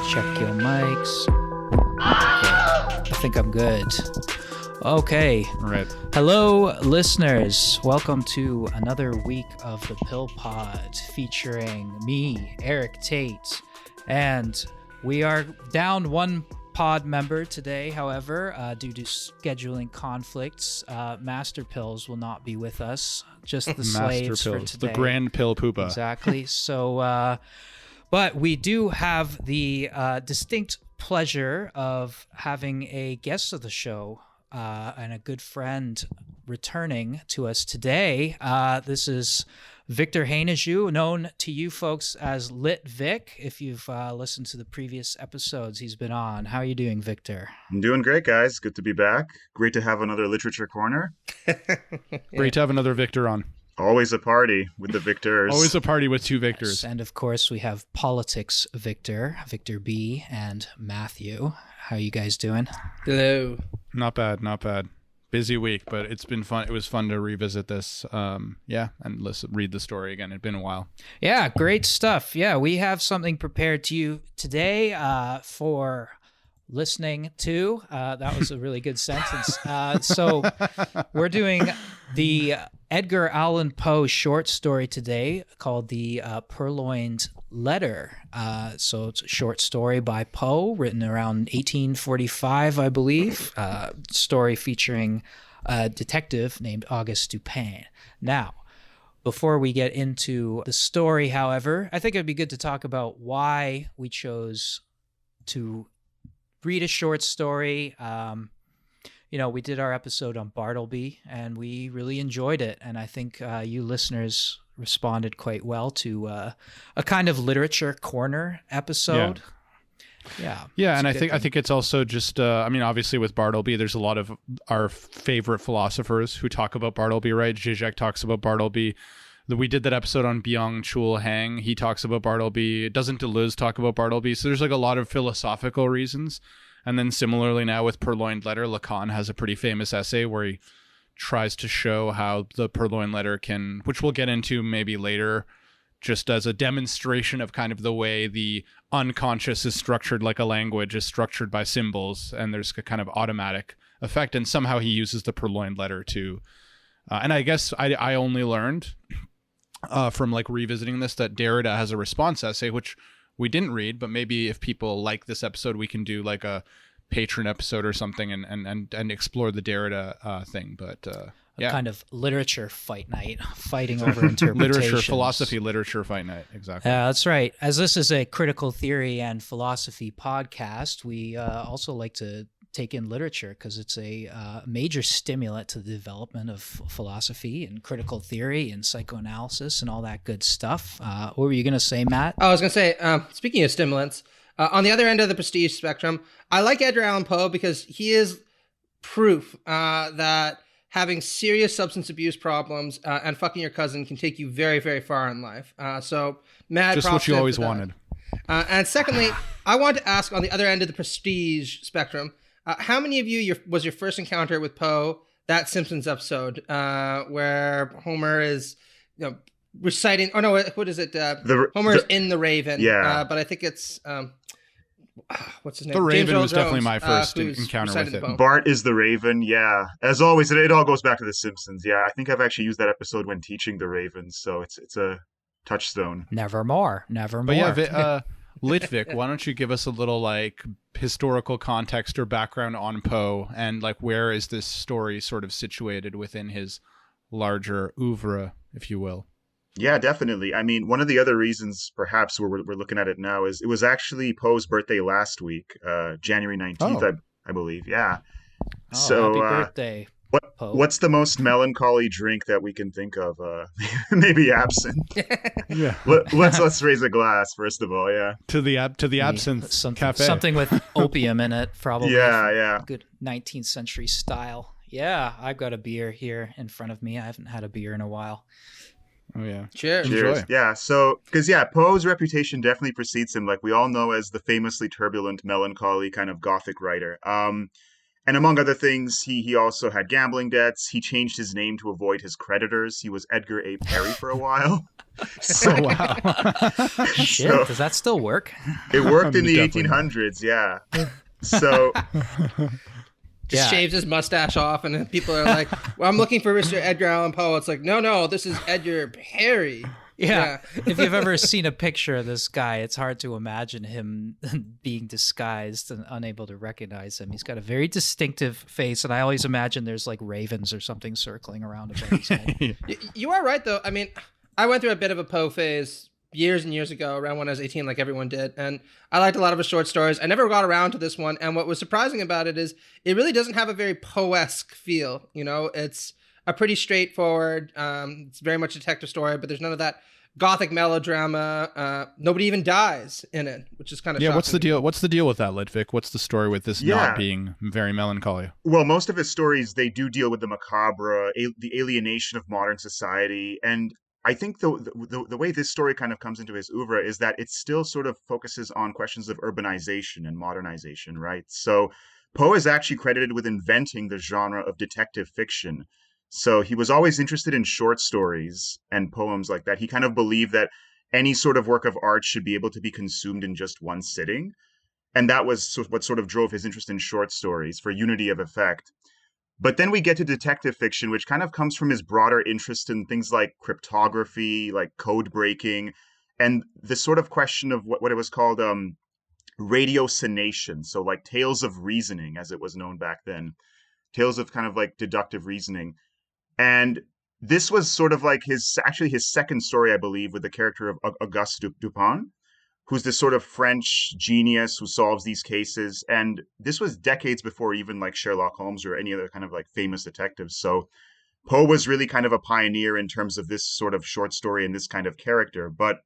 Check your mics. Okay. I think I'm good. Okay. All right. Hello, listeners. Welcome to another week of the Pill Pod featuring me, Eric Tate. And we are down one pod member today, however, due to scheduling conflicts. Master Pills will not be with us, just the slaves for today. The Grand Pill Poopa. Exactly. So, but we do have the distinct pleasure of having a guest of the show and a good friend returning to us today. This is Victor Hainaju, known to you folks as Lit Vic. If you've listened to the previous episodes he's been on. How are you doing, Victor? I'm doing great, guys. Good to be back. Great to have another literature corner. Great to have another Victor on. Always a party with the Victors. Always a party with two Victors. Yes, and of course, we have Politics Victor, Victor B, and Matthew. How are you guys doing? Hello. Not bad, not bad. Busy week, but it's been fun. It was fun to revisit this. And read the story again. It'd been a while. Yeah, great stuff. Yeah, we have something prepared to you today for listening to. That was a really good sentence. So we're doing the Edgar Allan Poe short story today called the Purloined Letter. So it's a short story by Poe, written around 1845, I believe. Story featuring a detective named Auguste Dupin. Now, before we get into the story, however, I think it'd be good to talk about why we chose to read a short story. We did our episode on Bartleby, and we really enjoyed it. And I think you listeners responded quite well to a kind of literature corner episode. Yeah, and I think it's also just, obviously with Bartleby, there's a lot of our favorite philosophers who talk about Bartleby, right? Zizek talks about Bartleby. We did that episode on Byung-Chul Han. He talks about Bartleby. Doesn't Deleuze talk about Bartleby? So there's like a lot of philosophical reasons. And then similarly now with Purloined Letter, Lacan has a pretty famous essay where he tries to show how the Purloined Letter can, which we'll get into maybe later, just as a demonstration of kind of the way the unconscious is structured, like a language is structured by symbols, and there's a kind of automatic effect. And somehow he uses the Purloined Letter to, and I guess I only learned from like revisiting this that Derrida has a response essay, which we didn't read, but maybe if people like this episode, we can do like a patron episode or something and explore the Derrida thing. But a kind of literature fight night, fighting over interpretations. Literature fight night. Exactly. Yeah, that's right. As this is a critical theory and philosophy podcast, we also like to take in literature because it's a major stimulant to the development of philosophy and critical theory and psychoanalysis and all that good stuff. What were you going to say, Matt? I was going to say, speaking of stimulants, on the other end of the prestige spectrum, I like Edgar Allan Poe because he is proof that having serious substance abuse problems and fucking your cousin can take you very, very far in life. So, mad just props what you to always that. wanted. And secondly, I want to ask on the other end of the prestige spectrum, how many of you was your first encounter with Poe that Simpsons episode where Homer is, reciting? Oh no, what is it? Homer is in The Raven. Yeah, but I think it's what's his name? The Raven James Earl was definitely Jones, my first who's encounter with reciting it. the poem. Bart is the Raven. Yeah, as always, it all goes back to The Simpsons. Yeah, I think I've actually used that episode when teaching the Ravens, so it's a touchstone. Nevermore. But yeah, Litvik, why don't you give us a little like historical context or background on Poe and like where is this story sort of situated within his larger oeuvre, if you will? Yeah, definitely. I mean, one of the other reasons perhaps we're looking at it now is it was actually Poe's birthday last week, January 19th, I believe. Yeah. So happy birthday. Poe. What's the most melancholy drink that we can think of? Maybe absinthe. Yeah. Let's raise a glass first of all. Yeah. To the absinthe cafe. Something with opium in it, probably. Yeah. Good 19th century style. Yeah, I've got a beer here in front of me. I haven't had a beer in a while. Oh yeah. Cheers. Cheers. Yeah. So, because Poe's reputation definitely precedes him, like we all know, as the famously turbulent, melancholy kind of Gothic writer. And among other things, he also had gambling debts. He changed his name to avoid his creditors. He was Edgar A. Perry for a while. So, Oh wow. Shit, so does that still work? it worked in the Definitely. 1800s, yeah. So Just shaves his mustache off, and then people are like, well, I'm looking for Mr. Edgar Allan Poe. It's like, no, this is Edgar Perry. Yeah. If you've ever seen a picture of this guy, it's hard to imagine him being disguised and unable to recognize him. He's got a very distinctive face, and I always imagine there's like ravens or something circling around above his head. You are right, though. I mean, I went through a bit of a Poe phase years and years ago, around when I was 18, like everyone did, and I liked a lot of his short stories. I never got around to this one, and what was surprising about it is it really doesn't have a very Poe-esque feel. You know, it's a pretty straightforward, it's very much a detective story, but there's none of that gothic melodrama. Nobody even dies in it, which is kind of shocking. What's the deal? What's the deal with that, Litvik? What's the story with this not being very melancholy? Well, most of his stories, they do deal with the macabre, the alienation of modern society. And I think the way this story kind of comes into his oeuvre is that it still sort of focuses on questions of urbanization and modernization, right? So Poe is actually credited with inventing the genre of detective fiction. So he was always interested in short stories and poems like that. He kind of believed that any sort of work of art should be able to be consumed in just one sitting. And that was what sort of drove his interest in short stories for unity of effect. But then we get to detective fiction, which kind of comes from his broader interest in things like cryptography, like code breaking, and the sort of question of what it was called ratiocination. So like tales of reasoning, as it was known back then, tales of kind of like deductive reasoning. And this was sort of like his second story, I believe, with the character of Auguste Dupin, who's this sort of French genius who solves these cases. And this was decades before even like Sherlock Holmes or any other kind of like famous detectives. So Poe was really kind of a pioneer in terms of this sort of short story and this kind of character. But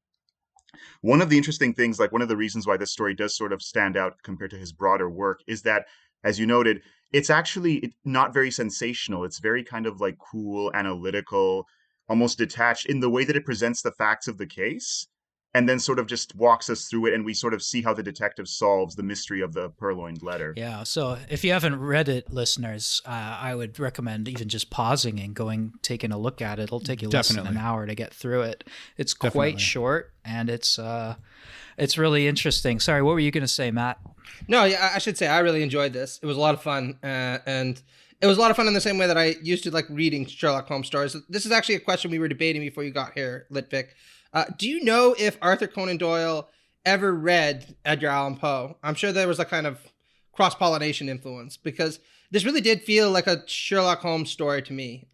one of the interesting things, like one of the reasons why this story does sort of stand out compared to his broader work is that, as you noted, it's actually not very sensational. It's very kind of like cool, analytical, almost detached in the way that it presents the facts of the case and then sort of just walks us through it, and we sort of see how the detective solves the mystery of the Purloined letter. Yeah, so if you haven't read it, listeners, I would recommend even just pausing and taking a look at it. It'll take you less than an hour to get through it. It's quite short, and it's really interesting. Sorry, what were you going to say, Matt? No, yeah, I should say I really enjoyed this. It was a lot of fun, and it was a lot of fun in the same way that I used to like reading Sherlock Holmes stories. This is actually a question we were debating before you got here, Litvik. Do you know if Arthur Conan Doyle ever read Edgar Allan Poe? I'm sure there was a kind of cross-pollination influence, because this really did feel like a Sherlock Holmes story to me,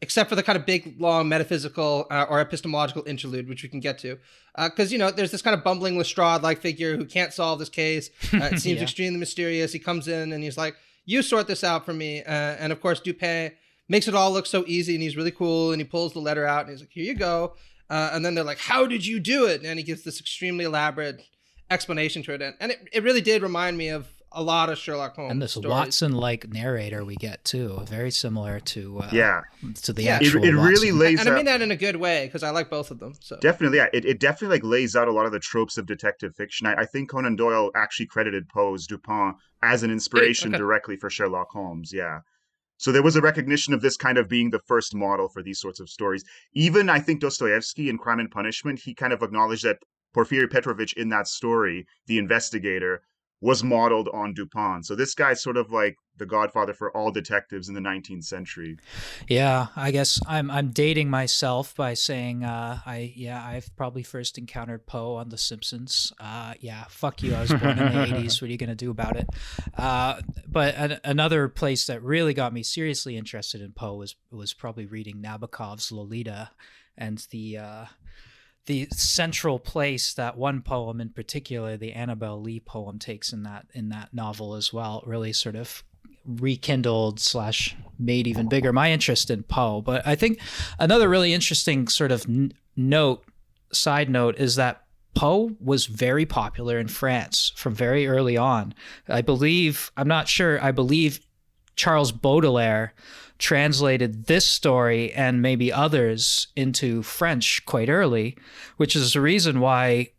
except for the kind of big, long metaphysical or epistemological interlude, which we can get to. Because, there's this kind of bumbling Lestrade-like figure who can't solve this case. It seems extremely mysterious. He comes in and he's like, you sort this out for me. And of course, Dupin makes it all look so easy, and he's really cool, and he pulls the letter out and he's like, here you go. And then they're like, how did you do it? And he gives this extremely elaborate explanation to it. And it really did remind me of a lot of Sherlock Holmes and this stories. Watson-like narrator we get too, very similar to the It actual really Watson. lays and out, I mean that in a good way, because I like both of them. So definitely, yeah, it definitely like lays out a lot of the tropes of detective fiction. I think Conan Doyle actually credited Poe's Dupin as an inspiration directly for Sherlock Holmes. Yeah. So there was a recognition of this kind of being the first model for these sorts of stories. Even I think Dostoevsky in Crime and Punishment, he kind of acknowledged that Porfiry Petrovich in that story, the investigator, was modeled on Dupin. So this guy's sort of like the godfather for all detectives in the 19th century. Yeah, I guess I'm dating myself by saying I've probably first encountered Poe on The Simpsons. Fuck you, I was born in the 80s. What are you going to do about it? But another place that really got me seriously interested in Poe was probably reading Nabokov's Lolita, and the central place that one poem in particular, the Annabel Lee poem, takes in that novel as well, really sort of rekindled / made even bigger my interest in Poe. But I think another really interesting sort of side note is that Poe was very popular in France from very early on. I believe Charles Baudelaire translated this story and maybe others into French quite early, which is the reason why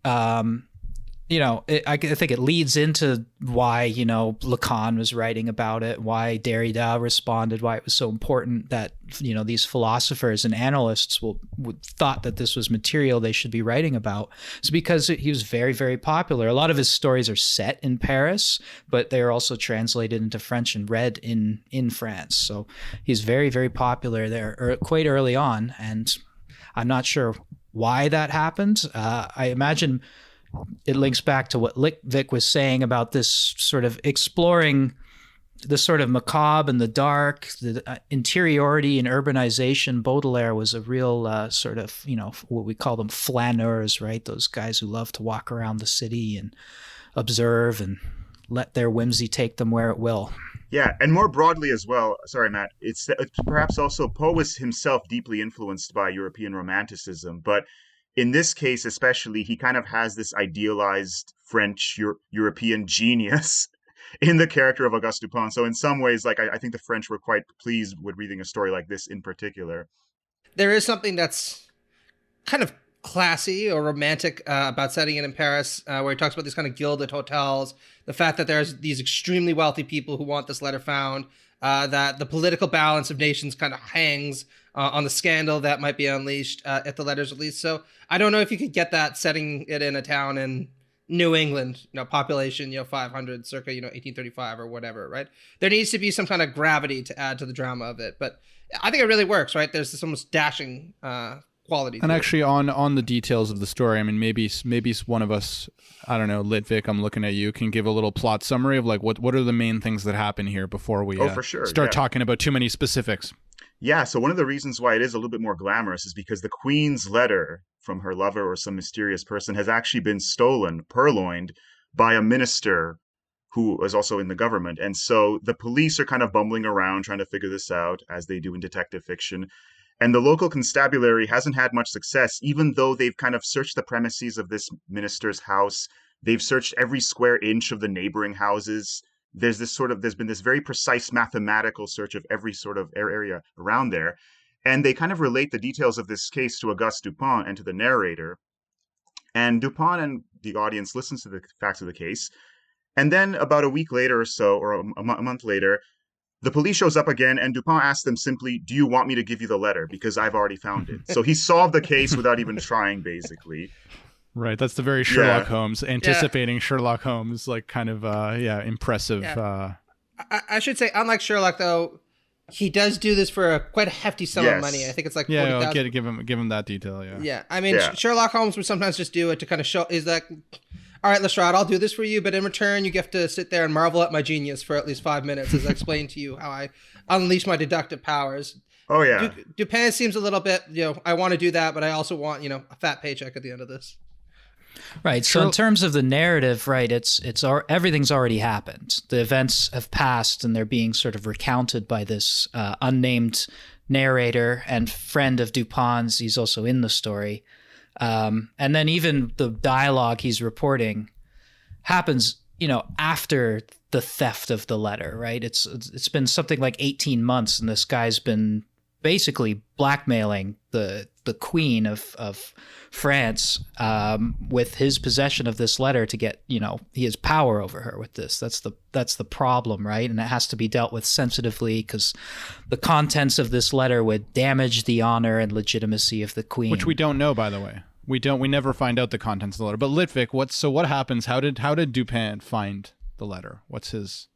I think it leads into why, Lacan was writing about it, why Derrida responded, why it was so important that, these philosophers and analysts would thought that this was material they should be writing about. It's because he was very, very popular. A lot of his stories are set in Paris, but they are also translated into French and read in France. So he's very, very popular there quite early on. And I'm not sure why that happened. I imagine it links back to what Vic was saying about this sort of exploring the sort of macabre and the dark, the interiority and urbanization. Baudelaire was a real sort of, what we call them flaneurs, right? Those guys who love to walk around the city and observe and let their whimsy take them where it will. Yeah, and more broadly as well, sorry, Matt, it's perhaps also Poe was himself deeply influenced by European Romanticism, but in this case especially, he kind of has this idealized French European genius in the character of Auguste Dupin. So in some ways, I think the French were quite pleased with reading a story like this in particular. There is something that's kind of classy or romantic about setting it in Paris, where he talks about these kind of gilded hotels, the fact that there's these extremely wealthy people who want this letter found, that the political balance of nations kind of hangs on the scandal that might be unleashed if the letter's released. So I don't know if you could get that setting it in a town in New England, population, 500, circa, 1835 or whatever, right? There needs to be some kind of gravity to add to the drama of it. But I think it really works, right? There's this almost dashing quality. And actually on the details of the story, I mean, maybe one of us, I don't know, Litvik, I'm looking at you, can give a little plot summary of like what are the main things that happen here before we for sure. start talking about too many specifics. Yeah, so one of the reasons why it is a little bit more glamorous is because the Queen's letter from her lover or some mysterious person has actually been stolen, purloined, by a minister who is also in the government. And so the police are kind of bumbling around trying to figure this out, as they do in detective fiction. And the local constabulary hasn't had much success, even though they've kind of searched the premises of this minister's house. They've searched every square inch of the neighboring houses. There's been this very precise mathematical search of every sort of area around there. And they kind of relate the details of this case to Auguste Dupin and to the narrator. And Dupin and the audience listens to the facts of the case. And then about a week later or so, or a month later, the police shows up again, and Dupin asks them simply, "Do you want me to give you the letter? Because I've already found it." So he solved the case without even trying, basically. Right. That's the very Sherlock Holmes, anticipating Sherlock Holmes, like kind of, impressive. Yeah. I should say, unlike Sherlock, though, he does do this for quite a hefty sum of money. I think it's like $40,000. Give him that detail. Yeah. Yeah. I mean, Sherlock Holmes would sometimes just do it to kind of show, is that, all right, Lestrade, I'll do this for you, but in return, you get to sit there and marvel at my genius for at least 5 minutes as I explain to you how I unleash my deductive powers. Oh, yeah. Dupin seems a little bit, I want to do that, but I also want, a fat paycheck at the end of this. Right. So in terms of the narrative, right, everything's already happened. The events have passed, and they're being sort of recounted by this unnamed narrator and friend of Dupin's. He's also in the story. And then even the dialogue he's reporting happens, after the theft of the letter, right? It's been something like 18 months, and this guy's been basically blackmailing the Queen of France with his possession of this letter to get, he has power over her with this. That's the problem, right? And it has to be dealt with sensitively, because the contents of this letter would damage the honor and legitimacy of the Queen. Which we don't know, by the way. We never find out the contents of the letter. But Litvik, what happens? How did Dupin find the letter? What's his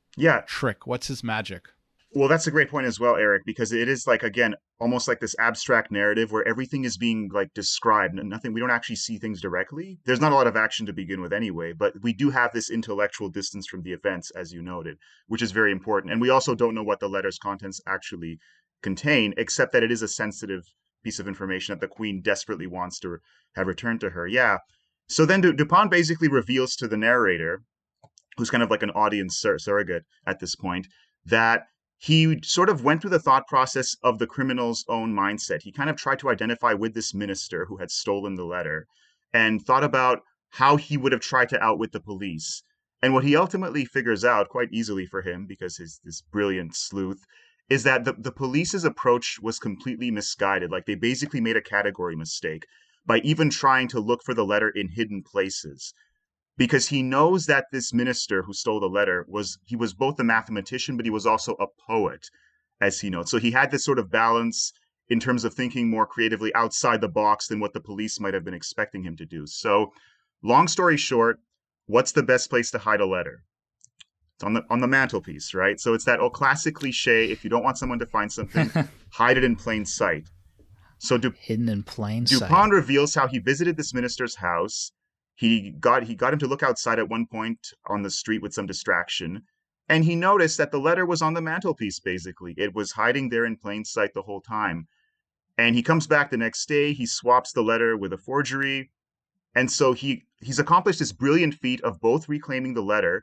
trick? What's his magic? Well, that's a great point as well, Eric, because it is like, again, almost like this abstract narrative where everything is being like described. We don't actually see things directly. There's not a lot of action to begin with anyway, but we do have this intellectual distance from the events, as you noted, which is very important. And we also don't know what the letter's contents actually contain, except that it is a sensitive piece of information that the Queen desperately wants to have returned to her. Yeah. So then Dupin basically reveals to the narrator, who's kind of like an audience surrogate at this point, that he sort of went through the thought process of the criminal's own mindset. He kind of tried to identify with this minister who had stolen the letter and thought about how he would have tried to outwit the police. And what he ultimately figures out quite easily for him, because he's this brilliant sleuth, is that the police's approach was completely misguided. Like, they basically made a category mistake by even trying to look for the letter in hidden places. because he knows that this minister who stole the letter was both a mathematician, but he was also a poet, as he notes. So he had this sort of balance in terms of thinking more creatively outside the box than what the police might have been expecting him to do. So, long story short, what's the best place to hide a letter? It's on the mantelpiece, right? So it's that classic cliche: if you don't want someone to find something, hide it in plain sight. So hidden in plain sight. Dupin reveals how he visited this minister's house. He got him to look outside at one point on the street with some distraction, and he noticed that the letter was on the mantelpiece. Basically, it was hiding there in plain sight the whole time. And he comes back the next day. He swaps the letter with a forgery, and so he's accomplished this brilliant feat of both reclaiming the letter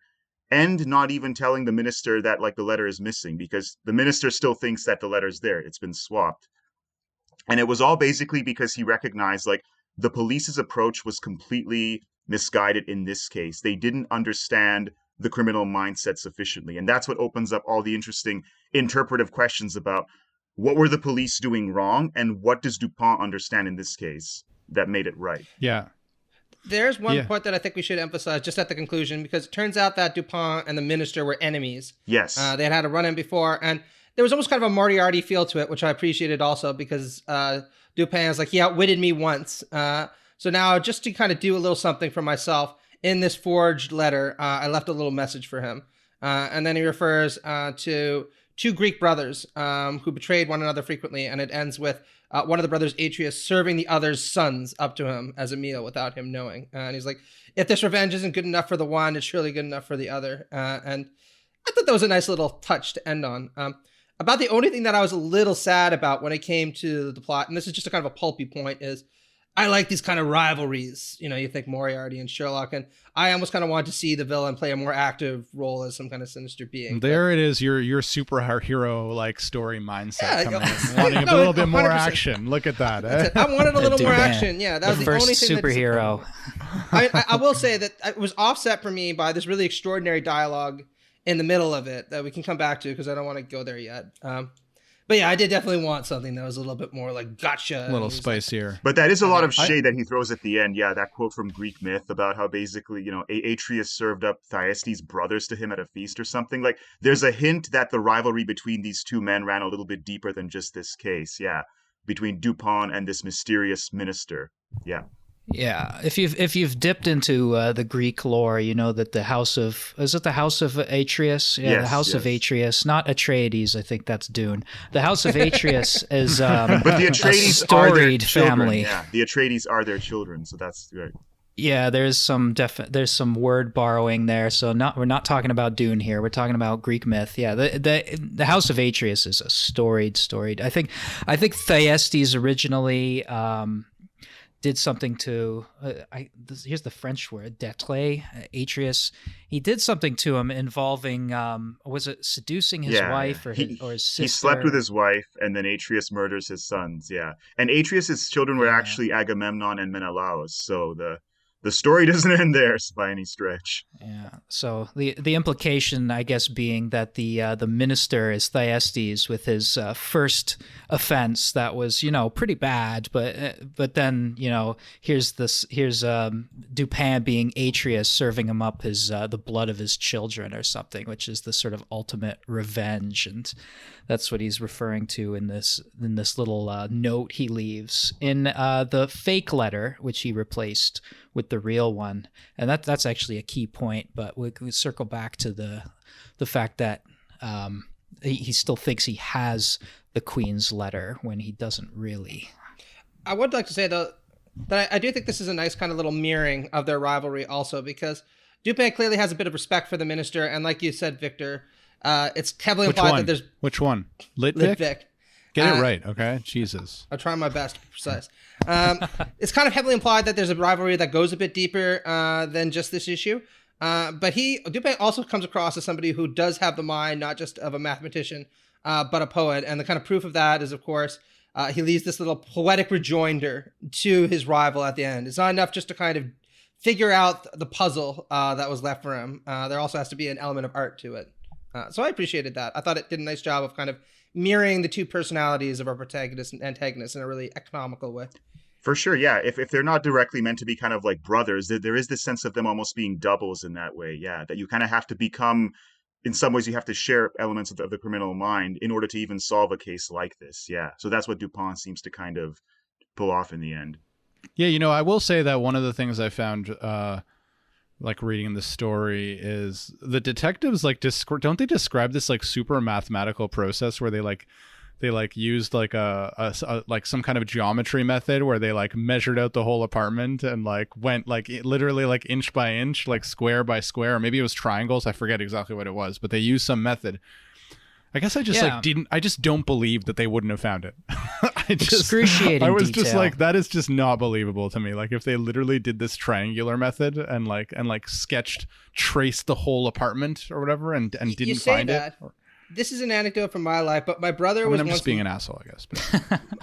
and not even telling the minister that the letter is missing, because the minister still thinks that the letter's there. It's been swapped. And it was all basically because he recognized the police's approach was completely misguided in this case. They didn't understand the criminal mindset sufficiently. And that's what opens up all the interesting interpretive questions about what were the police doing wrong and what does Dupin understand in this case that made it right. Yeah. There's one point that I think we should emphasize just at the conclusion, because it turns out that Dupin and the minister were enemies. Yes. They had a run-in before, and there was almost kind of a Moriarty feel to it, which I appreciated also, because Dupin is he outwitted me once. So now, just to kind of do a little something for myself, in this forged letter, I left a little message for him. And then he refers to two Greek brothers who betrayed one another frequently, and it ends with one of the brothers, Atreus, serving the other's sons up to him as a meal without him knowing. And he's like, if this revenge isn't good enough for the one, it's surely good enough for the other. And I thought that was a nice little touch to end on. About the only thing that I was a little sad about when it came to the plot, and this is just a kind of a pulpy point, is I like these kind of rivalries. You think Moriarty and Sherlock, and I almost kind of want to see the villain play a more active role as some kind of sinister being. There it is, your superhero story mindset coming in. Wanting a little bit 100%. more action. Look at that. Eh? I wanted a little more action. Yeah, that was the only thing. Superhero. I will say that it was offset for me by this really extraordinary dialogue in the middle of it that we can come back to, because I don't want to go there yet. But yeah, I did definitely want something that was a little bit more gotcha. A little spicier. But that is a lot of shade that he throws at the end. Yeah, that quote from Greek myth about how basically, Atreus served up Thyestes' brothers to him at a feast or something. There's a hint that the rivalry between these two men ran a little bit deeper than just this case. Yeah, between Dupin and this mysterious minister. Yeah. Yeah, if you've dipped into the Greek lore, you know that the house of Atreus? Yeah, yes, the house of Atreus, not Atreides. I think that's Dune. The house of Atreus is but the Atreides a storied are their children. family. Yeah, the Atreides are their children, so that's right. Yeah, there's some word borrowing there. So we're not talking about Dune here. We're talking about Greek myth. Yeah, the house of Atreus is a storied. I think Thyestes originally did something to here's the French word, détler, Atreus. He did something to him involving was it seducing his wife or his sister? He slept with his wife, and then Atreus murders his sons. Yeah, and Atreus's children were actually Agamemnon and Menelaus. So the story doesn't end there by any stretch. Yeah. So the implication, I guess, being that the minister is Thyestes with his first offense that was pretty bad, but then here's Dupin being Atreus serving him up his the blood of his children or something, which is the sort of ultimate revenge, and that's what he's referring to in this little note he leaves in the fake letter, which he replaced with the real one. And that's actually a key point, but we circle back to the fact that he still thinks he has the Queen's letter when he doesn't really. I would like to say, though, that I do think this is a nice kind of little mirroring of their rivalry also, because Dupin clearly has a bit of respect for the minister, and like you said, Victor, it's heavily implied that there's... Which one? Litvik? Get it right, okay? Jesus. I'll try my best to be precise. It's kind of heavily implied that there's a rivalry that goes a bit deeper than just this issue. But Dupin also comes across as somebody who does have the mind, not just of a mathematician, but a poet. And the kind of proof of that is, of course, he leaves this little poetic rejoinder to his rival at the end. It's not enough just to kind of figure out the puzzle that was left for him. There also has to be an element of art to it. So I appreciated that. I thought it did a nice job of kind of mirroring the two personalities of our protagonist and antagonist in a really economical way. For sure, yeah. If they're not directly meant to be kind of like brothers, there is this sense of them almost being doubles in that way. Yeah, that you kind of have to become, in some ways, you have to share elements of the criminal mind in order to even solve a case like this. Yeah, so that's what Dupin seems to kind of pull off in the end. Yeah, I will say that one of the things I found, like reading the story, is the detectives like don't they describe this like super mathematical process where they used like a like some kind of geometry method where they like measured out the whole apartment and like went like literally like inch by inch, like square by square, or maybe it was triangles. I forget exactly what it was, but they used some method. I guess I just I just don't believe that they wouldn't have found it. Excruciating I was detail. just like, that is just not believable to me. Like if they literally did this triangular method and traced the whole apartment or whatever and didn't find it. This is an anecdote from my life, but my brother was. I'm just being an asshole, I guess.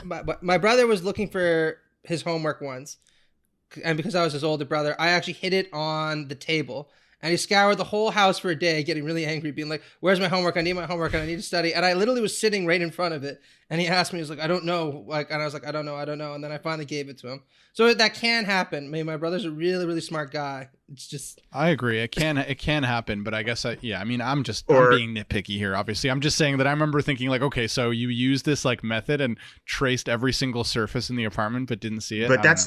But my brother was looking for his homework once, and because I was his older brother, I actually hid it on the table. And he scoured the whole house for a day, getting really angry, being like, "Where's my homework? I need my homework, and I need to study." And I literally was sitting right in front of it. And he asked me, he was like, "I don't know." Like, and I was like, "I don't know." And then I finally gave it to him. So that can happen. I mean, my brother's a really, really smart guy. It's just. I agree. It can happen, but I guess I'm being nitpicky here. Obviously, I'm just saying that I remember thinking like, okay, so you used this like method and traced every single surface in the apartment, but didn't see it. But that's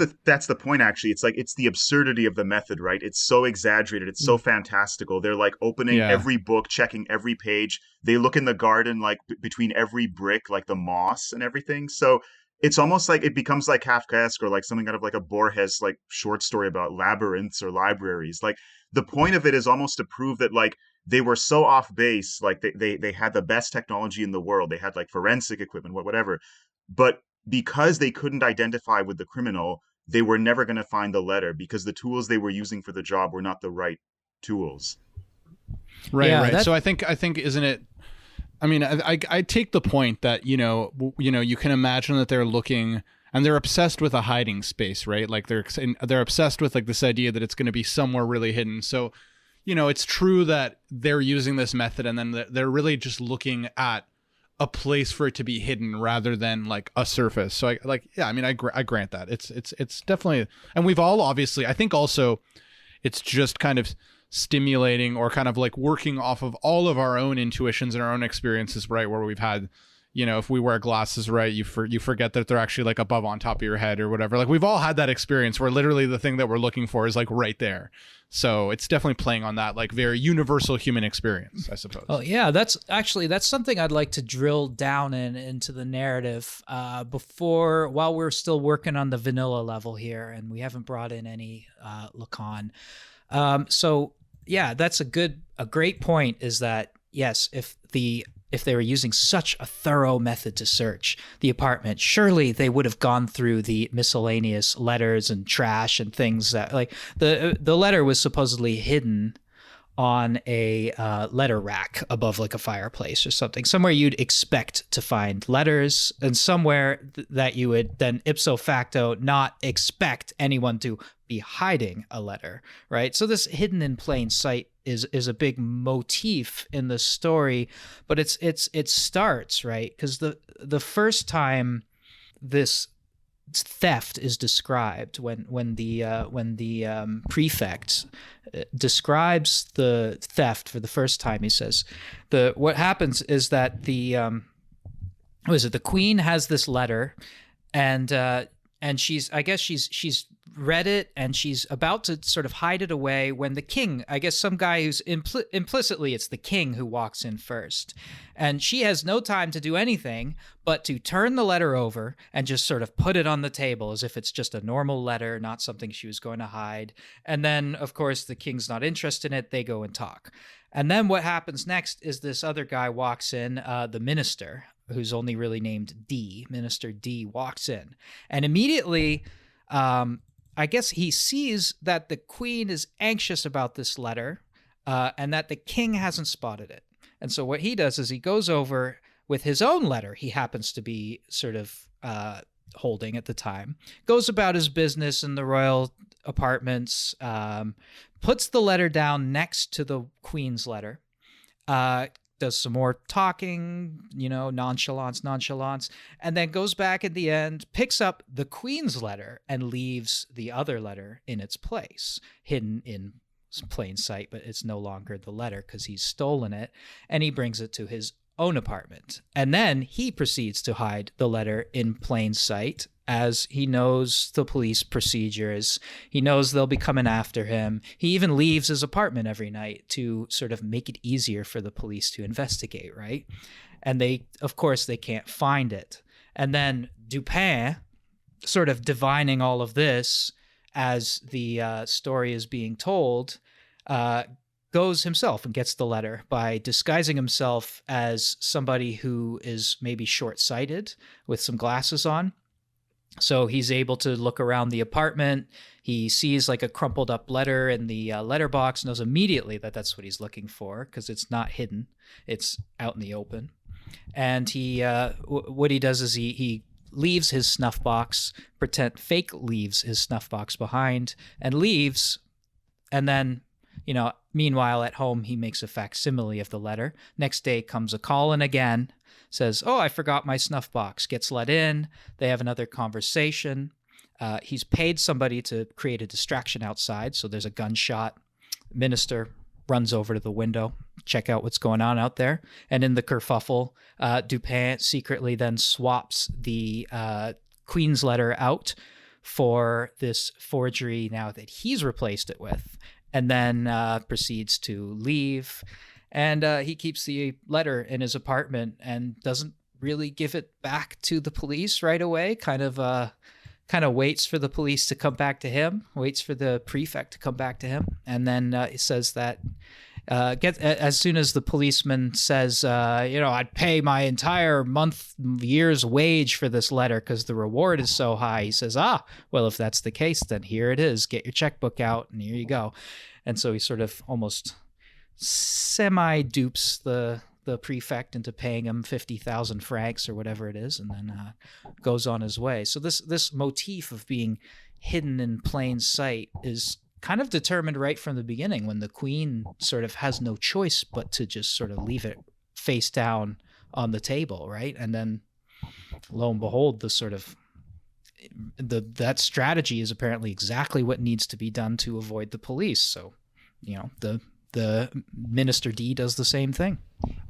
the point. Actually, it's like it's the absurdity of the method, right? It's so exaggerated. It's so fantastical. They're like opening every book, checking every page. They look in the garden, like between every brick, like the moss and everything. So it's almost like it becomes like Kafkaesque or like something out of like a Borges like short story about labyrinths or libraries. Like the point of it is almost to prove that like they were so off base, like they had the best technology in the world. They had like forensic equipment, whatever. But because they couldn't identify with the criminal, they were never going to find the letter because the tools they were using for the job were not the right tools. Right. So I think isn't it? I mean, I take the point that you can imagine that they're looking and they're obsessed with a hiding space, right? Like they're obsessed with like this idea that it's going to be somewhere really hidden. So, it's true that they're using this method and then they're really just looking at a place for it to be hidden rather than like a surface. So I grant that it's definitely, and we've all obviously, I think also it's just kind of stimulating or kind of like working off of all of our own intuitions and our own experiences, right? Where we've had, if we wear glasses, right, you forget that they're actually like above on top of your head or whatever. Like we've all had that experience where literally the thing that we're looking for is like right there. So it's definitely playing on that like very universal human experience, I suppose. Oh yeah, that's something I'd like to drill down into the narrative while we're still working on the vanilla level here, and we haven't brought in any Lacan. So yeah, that's a great point, is that yes, if they were using such a thorough method to search the apartment, surely they would have gone through the miscellaneous letters and trash and things that like the letter was supposedly hidden on a letter rack above like a fireplace or something, somewhere you'd expect to find letters, and somewhere that you would then ipso facto not expect anyone to be hiding a letter, right? So this hidden in plain sight is a big motif in the story, but it starts right because the first time this theft is described, when the prefect describes the theft for the first time, he says what happens is that the queen has this letter, and she's read it and she's about to sort of hide it away when the king, I guess some guy who's implicitly it's the king who walks in first, and she has no time to do anything but to turn the letter over and just sort of put it on the table as if it's just a normal letter, not something she was going to hide. And then of course the king's not interested in it. They go and talk. And then what happens next is this other guy walks in, the minister, who's only really named D. Minister D walks in, and immediately I guess he sees that the queen is anxious about this letter and that the king hasn't spotted it. And so what he does is he goes over with his own letter he happens to be sort of holding at the time, goes about his business in the royal apartments, puts the letter down next to the queen's letter, does some more talking, nonchalance, and then goes back at the end, picks up the Queen's letter and leaves the other letter in its place, hidden in plain sight, but it's no longer the letter because he's stolen it, and he brings it to his own apartment. And then he proceeds to hide the letter in plain sight, as he knows the police procedures. He knows they'll be coming after him. He even leaves his apartment every night to sort of make it easier for the police to investigate, right? And of course, they can't find it. And then Dupin, sort of divining all of this as the story is being told, goes himself and gets the letter by disguising himself as somebody who is maybe short-sighted with some glasses on. So he's able to look around the apartment. He sees like a crumpled up letter in the letterbox, knows immediately that that's what he's looking for because it's not hidden. It's out in the open. And he, what he does is he leaves his snuff box, leaves his snuff box behind and leaves. And then, meanwhile at home, he makes a facsimile of the letter. Next day comes a call in again. Says, oh, I forgot my snuff box. Gets let in. They have another conversation. He's paid somebody to create a distraction outside. So there's a gunshot. Minister runs over to the window, check out what's going on out there. And in the kerfuffle, Dupin secretly then swaps the Queen's letter out for this forgery now that he's replaced it with, and then proceeds to leave. And he keeps the letter in his apartment and doesn't really give it back to the police right away. Kind of waits for the police to come back to him, waits for the prefect to come back to him. And then he says that as soon as the policeman says, I'd pay my entire year's wage for this letter because the reward is so high. He says, well, if that's the case, then here it is. Get your checkbook out and here you go. And so he sort of almost semi-dupes the prefect into paying him 50,000 francs or whatever it is, and then goes on his way. So this motif of being hidden in plain sight is kind of determined right from the beginning, when the Queen sort of has no choice but to just sort of leave it face down on the table, right? And then lo and behold, that strategy is apparently exactly what needs to be done to avoid the police. So, the Minister D does the same thing.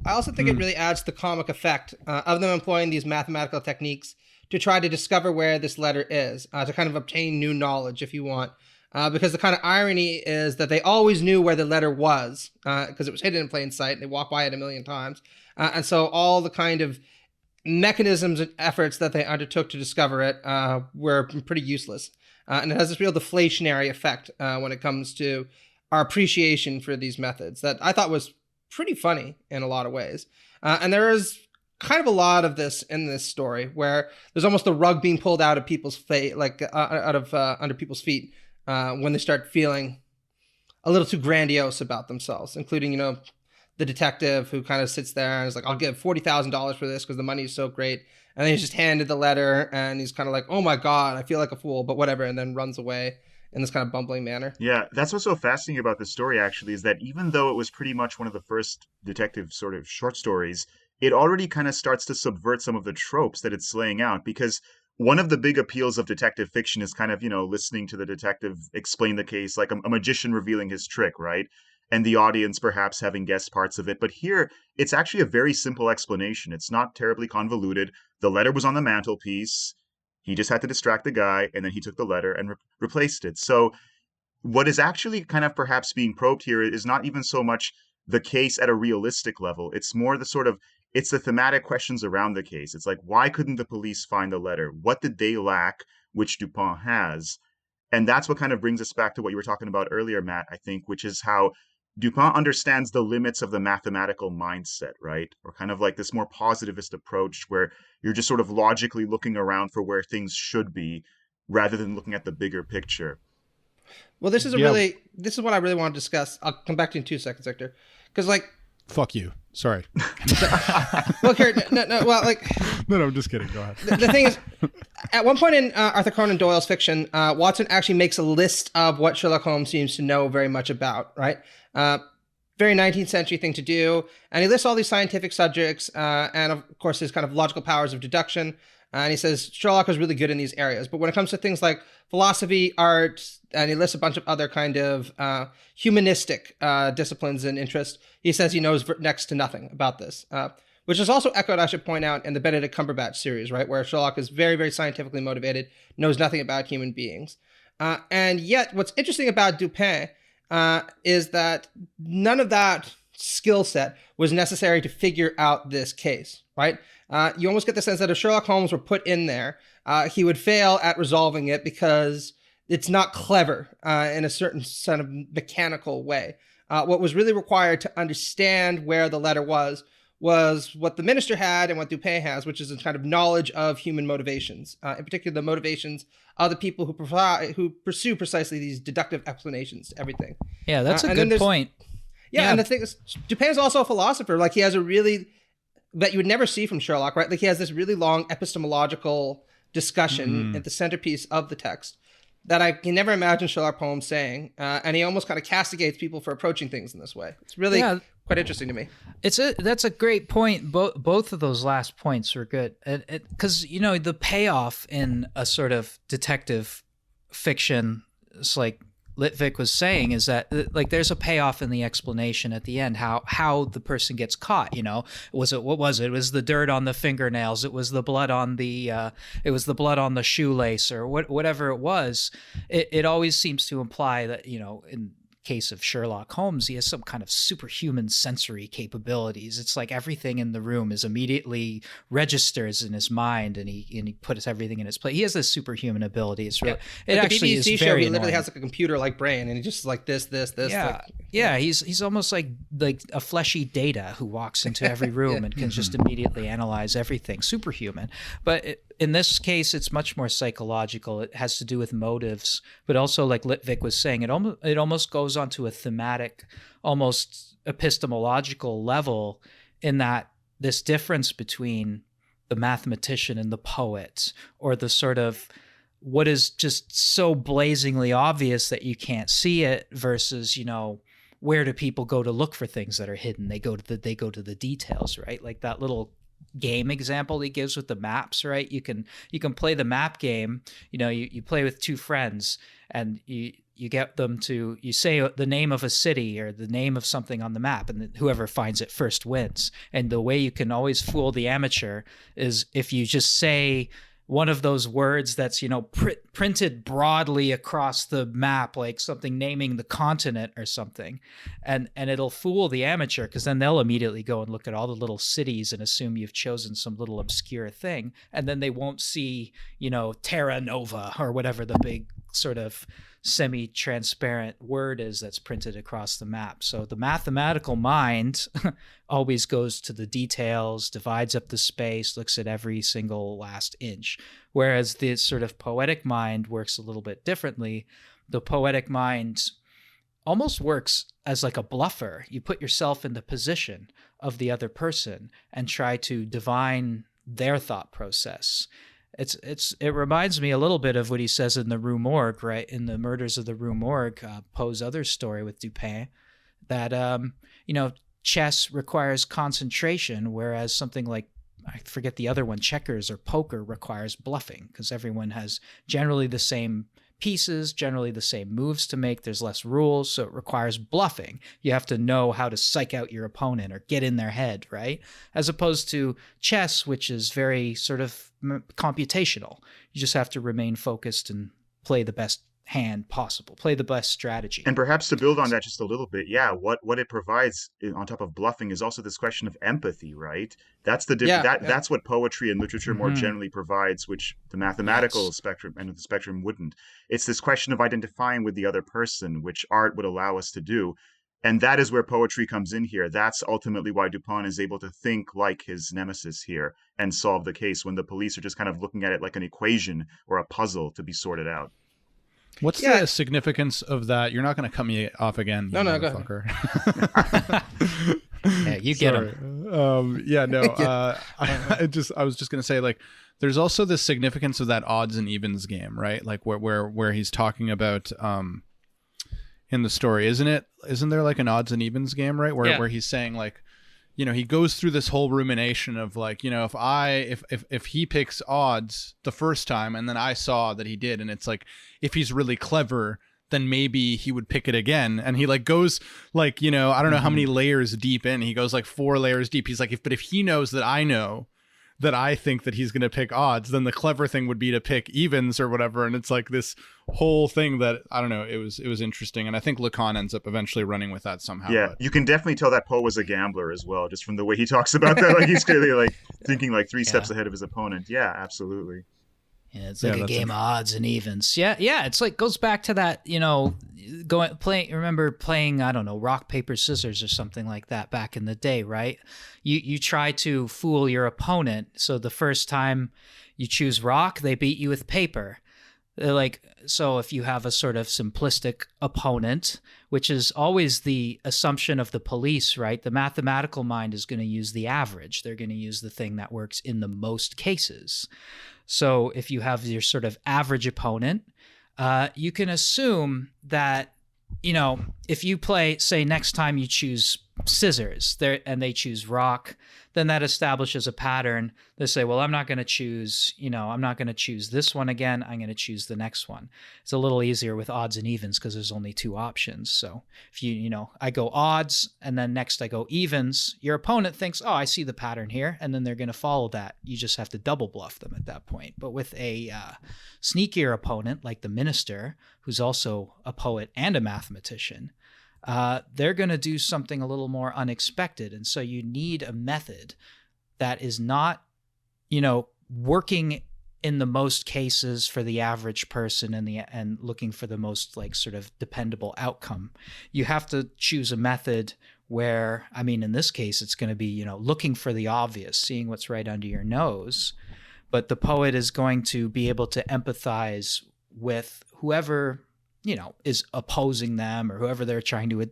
I also think it really adds to the comic effect of them employing these mathematical techniques to try to discover where this letter is, to kind of obtain new knowledge, if you want. Because the kind of irony is that they always knew where the letter was, because it was hidden in plain sight, and they walked by it a million times. And so all the kind of mechanisms and efforts that they undertook to discover it were pretty useless. And it has this real deflationary effect when it comes to our appreciation for these methods that I thought was pretty funny in a lot of ways. And there is kind of a lot of this in this story where there's almost the rug being pulled out of people's face, under people's feet when they start feeling a little too grandiose about themselves, including, the detective who kind of sits there and is like, I'll give $40,000 for this because the money is so great. And then he's just handed the letter and he's kind of like, oh my God, I feel like a fool, but whatever. And then runs away in this kind of bumbling manner. Yeah, that's what's so fascinating about this story, actually, is that even though it was pretty much one of the first detective sort of short stories, it already kind of starts to subvert some of the tropes that it's laying out. Because one of the big appeals of detective fiction is kind of, listening to the detective explain the case, like a magician revealing his trick, right? And the audience perhaps having guessed parts of it. But here, it's actually a very simple explanation. It's not terribly convoluted. The letter was on the mantelpiece. He just had to distract the guy, and then he took the letter and replaced it. So what is actually kind of perhaps being probed here is not even so much the case at a realistic level. It's more it's the thematic questions around the case. It's like, why couldn't the police find the letter? What did they lack, which Dupin has? And that's what kind of brings us back to what you were talking about earlier, Matt, I think, which is how Dupin understands the limits of the mathematical mindset, right? Or kind of like this more positivist approach where you're just sort of logically looking around for where things should be rather than looking at the bigger picture. Well, this is what I really want to discuss. I'll come back to you in 2 seconds, Victor. Because fuck you. Sorry. Look here. No, I'm just kidding. Go ahead. The thing is, at one point in Arthur Conan Doyle's fiction, Watson actually makes a list of what Sherlock Holmes seems to know very much about, right? very 19th century thing to do. And he lists all these scientific subjects and, of course, his kind of logical powers of deduction. And he says Sherlock was really good in these areas. But when it comes to things like philosophy, art, and he lists a bunch of other kind of humanistic disciplines and interests, he says he knows next to nothing about this, which is also echoed, I should point out, in the Benedict Cumberbatch series, right, where Sherlock is very, very scientifically motivated, knows nothing about human beings. And yet, what's interesting about Dupin is that none of that skill set was necessary to figure out this case, right? You almost get the sense that if Sherlock Holmes were put in there, he would fail at resolving it because it's not clever in a certain sort of mechanical way. What was really required to understand where the letter was what the minister had and what Dupin has, which is a kind of knowledge of human motivations, in particular the motivations of the people who pursue precisely these deductive explanations to everything. Yeah, that's a good point. Yeah, and the thing is, Dupin is also a philosopher. Like, he has a really, that you would never see from Sherlock, right? Like, he has this really long epistemological discussion at the centerpiece of the text that I can never imagine Sherlock Holmes saying, and he almost kind of castigates people for approaching things in this way. It's really quite interesting to me. That's a great point. Both of those last points were good, because the payoff in a sort of detective fiction, it's like Litvik was saying, is that like there's a payoff in the explanation at the end, how the person gets caught. What was it? It was the dirt on the fingernails. It was the blood on the shoelace, or whatever it was. It always seems to imply that in case of Sherlock Holmes, he has some kind of superhuman sensory capabilities. It's like everything in the room is immediately registers in his mind, and he puts everything in its place. He has this superhuman ability. It's really it like actually the BBC is show, very he literally annoying. has like a computer-like brain, and he just like this. Yeah, he's almost like a fleshy Data who walks into every room and can just immediately analyze everything. Superhuman. But in this case, it's much more psychological. It has to do with motives, but also, like Litvik was saying, it almost goes onto a thematic, almost epistemological level, in that this difference between the mathematician and the poet, or the sort of what is just so blazingly obvious that you can't see it, versus where do people go to look for things that are hidden? They go to the details, right? Like that little game example he gives with the maps, right? You can play the map game. You play with two friends, and you get them to, you say the name of a city or the name of something on the map, and then whoever finds it first wins. And the way you can always fool the amateur is if you just say one of those words that's printed broadly across the map, like something naming the continent or something, and it'll fool the amateur, because then they'll immediately go and look at all the little cities and assume you've chosen some little obscure thing, and then they won't see Terra Nova or whatever the big sort of semi-transparent word is that's printed across the map. So the mathematical mind always goes to the details, divides up the space, looks at every single last inch. Whereas the sort of poetic mind works a little bit differently. The poetic mind almost works as like a bluffer. You put yourself in the position of the other person and try to divine their thought process. It reminds me a little bit of what he says in the Rue Morgue, right? In the Murders of the Rue Morgue, Poe's other story with Dupin, that chess requires concentration, whereas something like, I forget the other one, checkers or poker, requires bluffing, because everyone has generally the same pieces, generally the same moves to make. There's less rules, so it requires bluffing. You have to know how to psych out your opponent or get in their head, right? As opposed to chess, which is very sort of computational. You just have to remain focused and play the best hand possible, play the best strategy. And perhaps to build on that just a little bit, what it provides on top of bluffing is also this question of empathy, right? That's the that's what poetry and literature more generally provides, which the mathematical spectrum and the spectrum wouldn't. It's this question of identifying with the other person, which art would allow us to do. And that is where poetry comes in here. That's ultimately why Dupin is able to think like his nemesis here and solve the case, when the police are just kind of looking at it like an equation or a puzzle to be sorted out. What's the significance of that? You're not going to cut me off again. No, go ahead. Yeah, you get him. I was just going to say, like, there's also the significance of that odds and evens game, right? Like where he's talking about, in the story, isn't it? Isn't there like an odds and evens game, right? Where he's saying like, you know, he goes through this whole rumination of like, you know, if he picks odds the first time and then I saw that he did, and it's like, if he's really clever, then maybe he would pick it again. And he like goes like, you know, I don't know how many layers deep in. He goes like 4 layers deep. He's like, but if he knows that I know that I think that he's going to pick odds, then the clever thing would be to pick evens or whatever. And it's like this whole thing that, I don't know, it was interesting. And I think Lacan ends up eventually running with that somehow. Yeah, you can definitely tell that Poe was a gambler as well, just from the way he talks about that. Like he's clearly like thinking like 3 steps ahead of his opponent. Yeah, absolutely. Yeah, it's like a game of odds and evens. Yeah, it's like goes back to that, you know, remember playing, I don't know, rock, paper, scissors or something like that back in the day, right? You try to fool your opponent. So the first time you choose rock, they beat you with paper. They're like, so if you have a sort of simplistic opponent, which is always the assumption of the police, right? The mathematical mind is going to use the average. They're going to use the thing that works in the most cases. So if you have your sort of average opponent, you can assume that, you know, if you play, say next time you choose scissors and they choose rock, then that establishes a pattern. They say, well, I'm not going to choose this one again. I'm going to choose the next one. It's a little easier with odds and evens because there's only 2 options. So if I go odds and then next I go evens, your opponent thinks, oh, I see the pattern here. And then they're going to follow that. You just have to double bluff them at that point. But with a sneakier opponent like the minister, who's also a poet and a mathematician, they're going to do something a little more unexpected. And so you need a method that is not, you know, working in the most cases for the average person and looking for the most like sort of dependable outcome. You have to choose a method where, I mean, in this case, it's going to be, you know, looking for the obvious, seeing what's right under your nose. But the poet is going to be able to empathize with whoever, you know, is opposing them or whoever they're trying to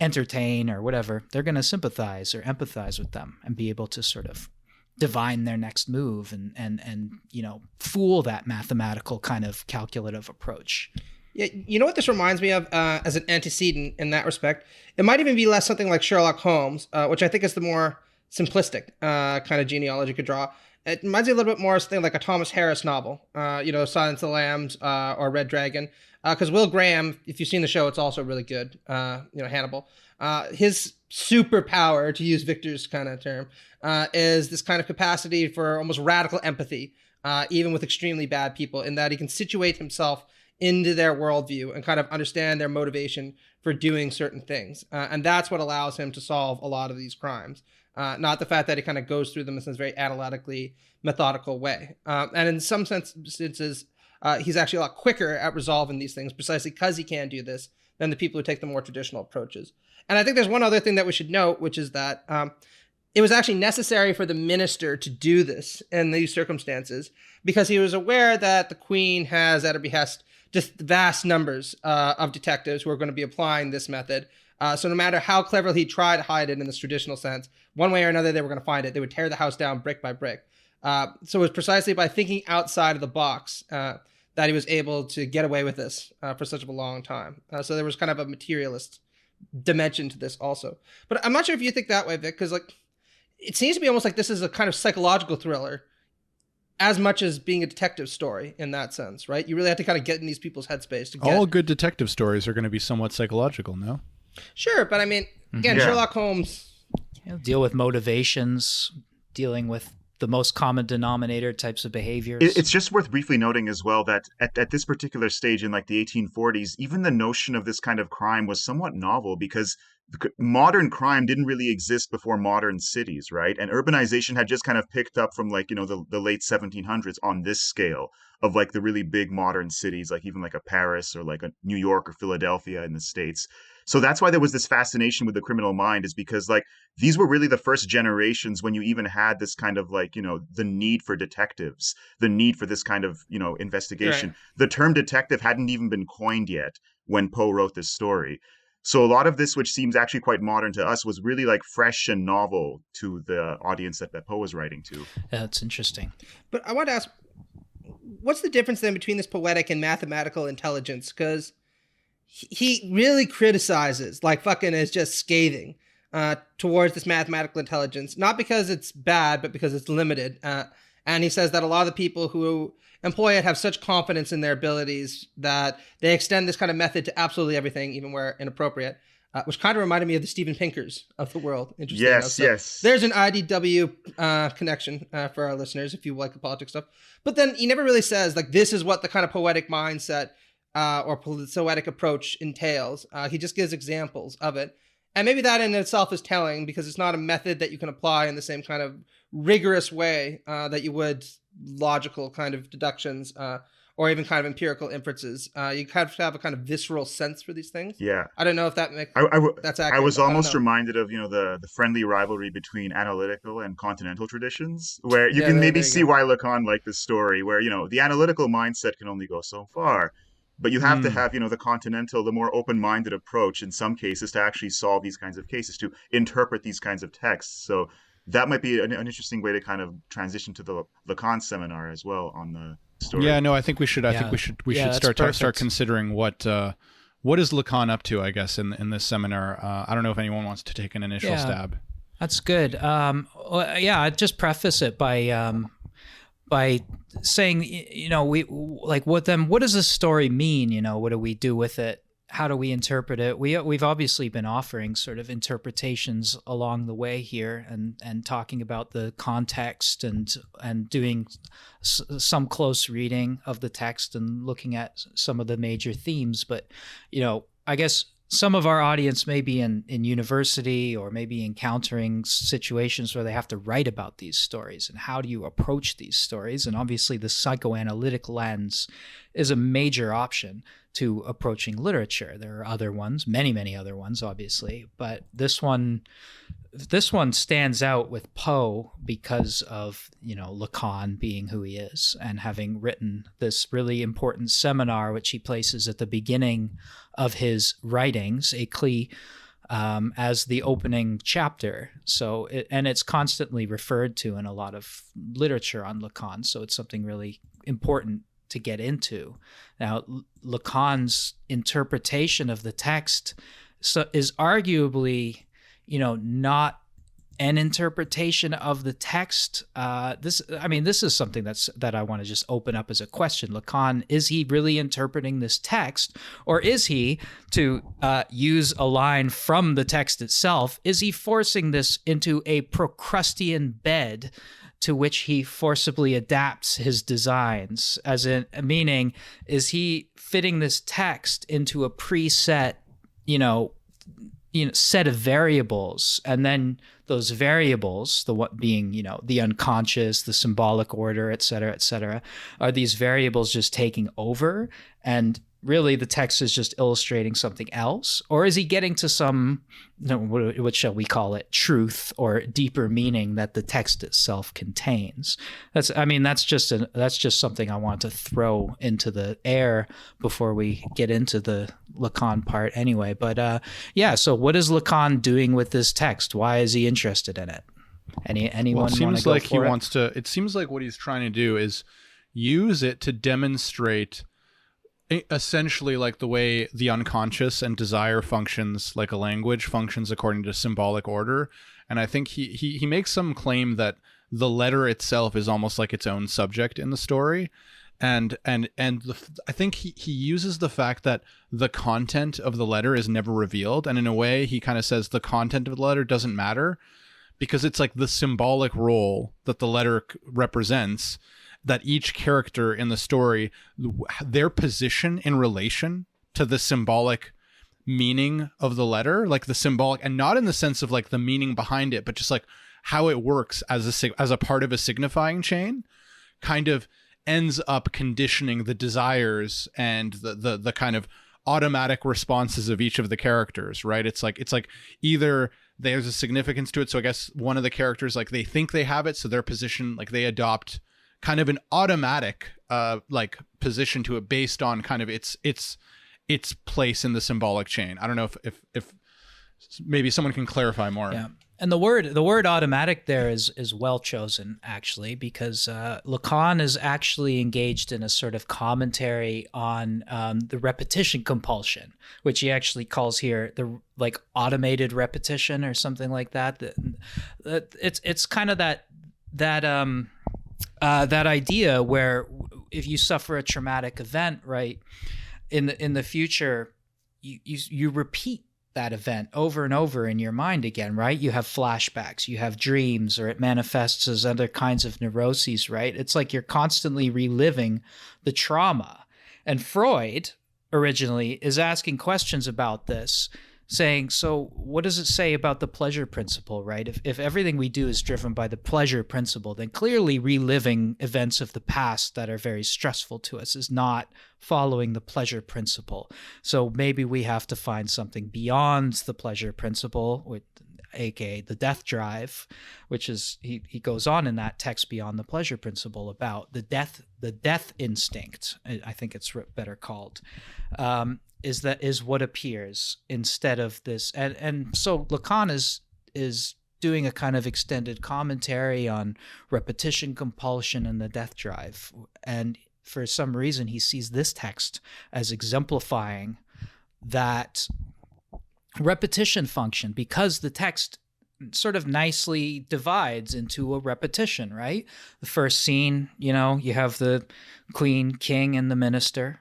entertain or whatever. They're going to sympathize or empathize with them and be able to sort of divine their next move and you know, fool that mathematical kind of calculative approach. Yeah, you know what this reminds me of as an antecedent in that respect? It might even be less something like Sherlock Holmes, which I think is the more simplistic kind of genealogy you could draw. It reminds me a little bit more of something like a Thomas Harris novel, you know, Silence of the Lambs or Red Dragon. Because Will Graham, if you've seen the show, it's also really good. You know, Hannibal. His superpower, to use Victor's kind of term, is this kind of capacity for almost radical empathy, even with extremely bad people, in that he can situate himself into their worldview and kind of understand their motivation for doing certain things. And that's what allows him to solve a lot of these crimes. Not the fact that he kind of goes through them in this very analytically methodical way. And in some instances, he's actually a lot quicker at resolving these things precisely because he can do this than the people who take the more traditional approaches. And I think there's one other thing that we should note, which is that it was actually necessary for the minister to do this in these circumstances because he was aware that the queen has at her behest just vast numbers of detectives who are going to be applying this method. So no matter how cleverly he tried to hide it in this traditional sense, one way or another, they were going to find it. They would tear the house down brick by brick. So it was precisely by thinking outside of the box that he was able to get away with this for such a long time. So there was kind of a materialist dimension to this also. But I'm not sure if you think that way, Vic, because like it seems to be almost like this is a kind of psychological thriller as much as being a detective story in that sense, right? You really have to kind of get in these people's headspace to get... All good detective stories are going to be somewhat psychological, no? Sure, but I mean, again, Sherlock Holmes... Deal with motivations, dealing with the most common denominator types of behaviors. It's just worth briefly noting as well that at this particular stage in like the 1840s, even the notion of this kind of crime was somewhat novel because modern crime didn't really exist before modern cities, right? And urbanization had just kind of picked up from like, you know, the late 1700s on this scale of like the really big modern cities, like even like a Paris or like a New York or Philadelphia in the States. So that's why there was this fascination with the criminal mind, is because like these were really the first generations when you even had this kind of like, you know, the need for detectives, the need for this kind of, you know, investigation. Right. The term detective hadn't even been coined yet when Poe wrote this story. So a lot of this, which seems actually quite modern to us, was really like fresh and novel to the audience that Poe was writing to. That's interesting. But I want to ask, what's the difference then between this poetic and mathematical intelligence? Because he really criticizes, like fucking is just scathing towards this mathematical intelligence, not because it's bad, but because it's limited. And he says that a lot of the people who employ it have such confidence in their abilities that they extend this kind of method to absolutely everything, even where inappropriate, which kind of reminded me of the Steven Pinkers of the world. Interesting. Yes, yes. There's an IDW connection for our listeners if you like the politics stuff. But then he never really says, like, this is what the kind of poetic mindset or poetic approach entails. He just gives examples of it. And maybe that in itself is telling, because it's not a method that you can apply in the same kind of rigorous way that you would logical kind of deductions or even kind of empirical inferences. You kind of have a kind of visceral sense for these things. Yeah. I don't know if that makes that's accurate. I was almost reminded of, the friendly rivalry between analytical and continental traditions, where you can maybe see why Lacan liked this story, where, the analytical mindset can only go so far. But you have to have, the continental, the more open-minded approach in some cases to actually solve these kinds of cases, to interpret these kinds of texts. So that might be an interesting way to kind of transition to the Lacan seminar as well on the story. Yeah, no, I think we should. I think we should start considering what is Lacan up to, I guess, in this seminar. I don't know if anyone wants to take an initial stab. That's good. I'd just preface it by saying, what does this story mean? What do we do with it? How do we interpret it? We've obviously been offering sort of interpretations along the way here, and talking about the context and doing some close reading of the text and looking at some of the major themes. But I guess some of our audience may be in university, or maybe encountering situations where they have to write about these stories, and how do you approach these stories? And obviously the psychoanalytic lens is a major option to approaching literature. There are other ones, many other ones, obviously, but this one stands out with Poe because of, Lacan being who he is, and having written this really important seminar, which he places at the beginning of his writings, Écrit, as the opening chapter. So, it's constantly referred to in a lot of literature on Lacan. So it's something really important to get into. Now, Lacan's interpretation of the text is arguably, not an interpretation of the text. This is something that I want to just open up as a question. Lacan, is he really interpreting this text, or is he, to use a line from the text itself, is he forcing this into a Procrustean bed to which he forcibly adapts his designs? Meaning, is he fitting this text into a preset, set of variables, and then those variables, the what being, the unconscious, the symbolic order, et cetera, are these variables just taking over, and really the text is just illustrating something else? Or is he getting to some, what shall we call it, truth or deeper meaning that the text itself contains? That's just something I want to throw into the air before we get into the Lacan part anyway. But so what is Lacan doing with this text? Why is he interested in it? Anyone? It seems like he wants to. It seems like what he's trying to do is use it to demonstrate essentially like the way the unconscious and desire functions, like a language functions according to symbolic order. And I think he makes some claim that the letter itself is almost like its own subject in the story. I think he uses the fact that the content of the letter is never revealed. And in a way, he kind of says the content of the letter doesn't matter, because it's like the symbolic role that the letter represents, that each character in the story, their position in relation to the symbolic meaning of the letter, like the symbolic, and not in the sense of like the meaning behind it, but just like how it works as a part of a signifying chain, kind of ends up conditioning the desires and the kind of automatic responses of each of the characters, right? It's like either there's a significance to it. So I guess one of the characters, like they think they have it, so their position, like they adopt kind of an automatic like position to it based on kind of its place in the symbolic chain. I don't know if maybe someone can clarify more. And the word automatic there is well chosen, actually, because Lacan is actually engaged in a sort of commentary on the repetition compulsion, which he actually calls here the like automated repetition or something like that. It's kind of that idea where if you suffer a traumatic event, right, in the future, you repeat that event over and over in your mind again, right? You have flashbacks, you have dreams, or it manifests as other kinds of neuroses, right? It's like you're constantly reliving the trauma. And Freud originally is asking questions about this, saying, so what does it say about the pleasure principle, right? If everything we do is driven by the pleasure principle, then clearly reliving events of the past that are very stressful to us is not following the pleasure principle. So maybe we have to find something beyond the pleasure principle, aka the death drive, which is he goes on in that text beyond the pleasure principle about the death instinct, I think it's better called. Is what appears instead of this, and so Lacan is doing a kind of extended commentary on repetition compulsion and the death drive, and for some reason he sees this text as exemplifying that repetition function, because the text sort of nicely divides into a repetition, right? The first scene, you have the queen, king, and the minister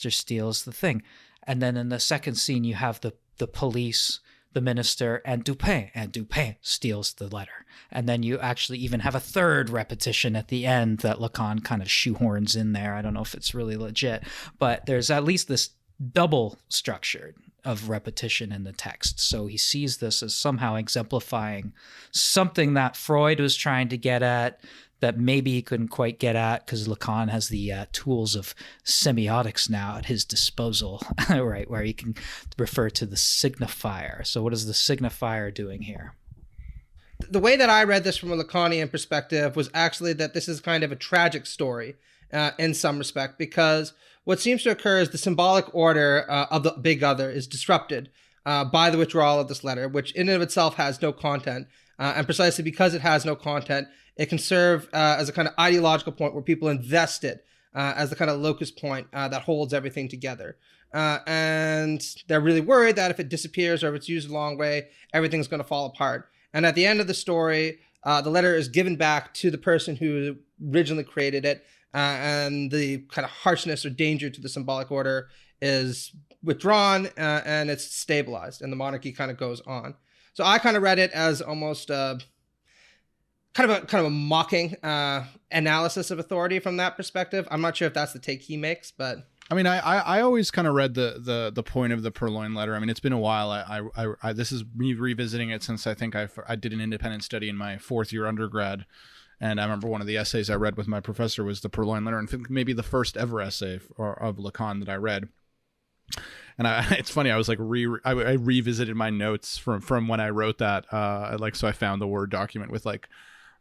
steals the thing. And then in the second scene, you have the police, the minister, and Dupin steals the letter. And then you actually even have a third repetition at the end that Lacan kind of shoehorns in there. I don't know if it's really legit, but there's at least this double structure of repetition in the text. So he sees this as somehow exemplifying something that Freud was trying to get at, that maybe he couldn't quite get at because Lacan has the tools of semiotics now at his disposal, right, where he can refer to the signifier. So what is the signifier doing here? The way that I read this from a Lacanian perspective was actually that this is kind of a tragic story in some respect, because what seems to occur is the symbolic order of the big other is disrupted by the withdrawal of this letter, which in and of itself has no content. And precisely because it has no content, it can serve as a kind of ideological point where people invest it as the kind of locus point that holds everything together. And they're really worried that if it disappears or if it's used a long way, everything's going to fall apart. And at the end of the story, the letter is given back to the person who originally created it, and the kind of harshness or danger to the symbolic order is withdrawn, and it's stabilized, and the monarchy kind of goes on. So I kind of read it as almost kind of a mocking analysis of authority from that perspective. I'm not sure if that's the take he makes, but I mean, I always kind of read the point of the Purloined letter. I mean, it's been a while. I this is me revisiting it since I think I did an independent study in my fourth year undergrad, and I remember one of the essays I read with my professor was the Purloined letter, and I think maybe the first ever essay of Lacan that I read. And it's funny, I was like I revisited my notes from when I wrote that, so I found the Word document with like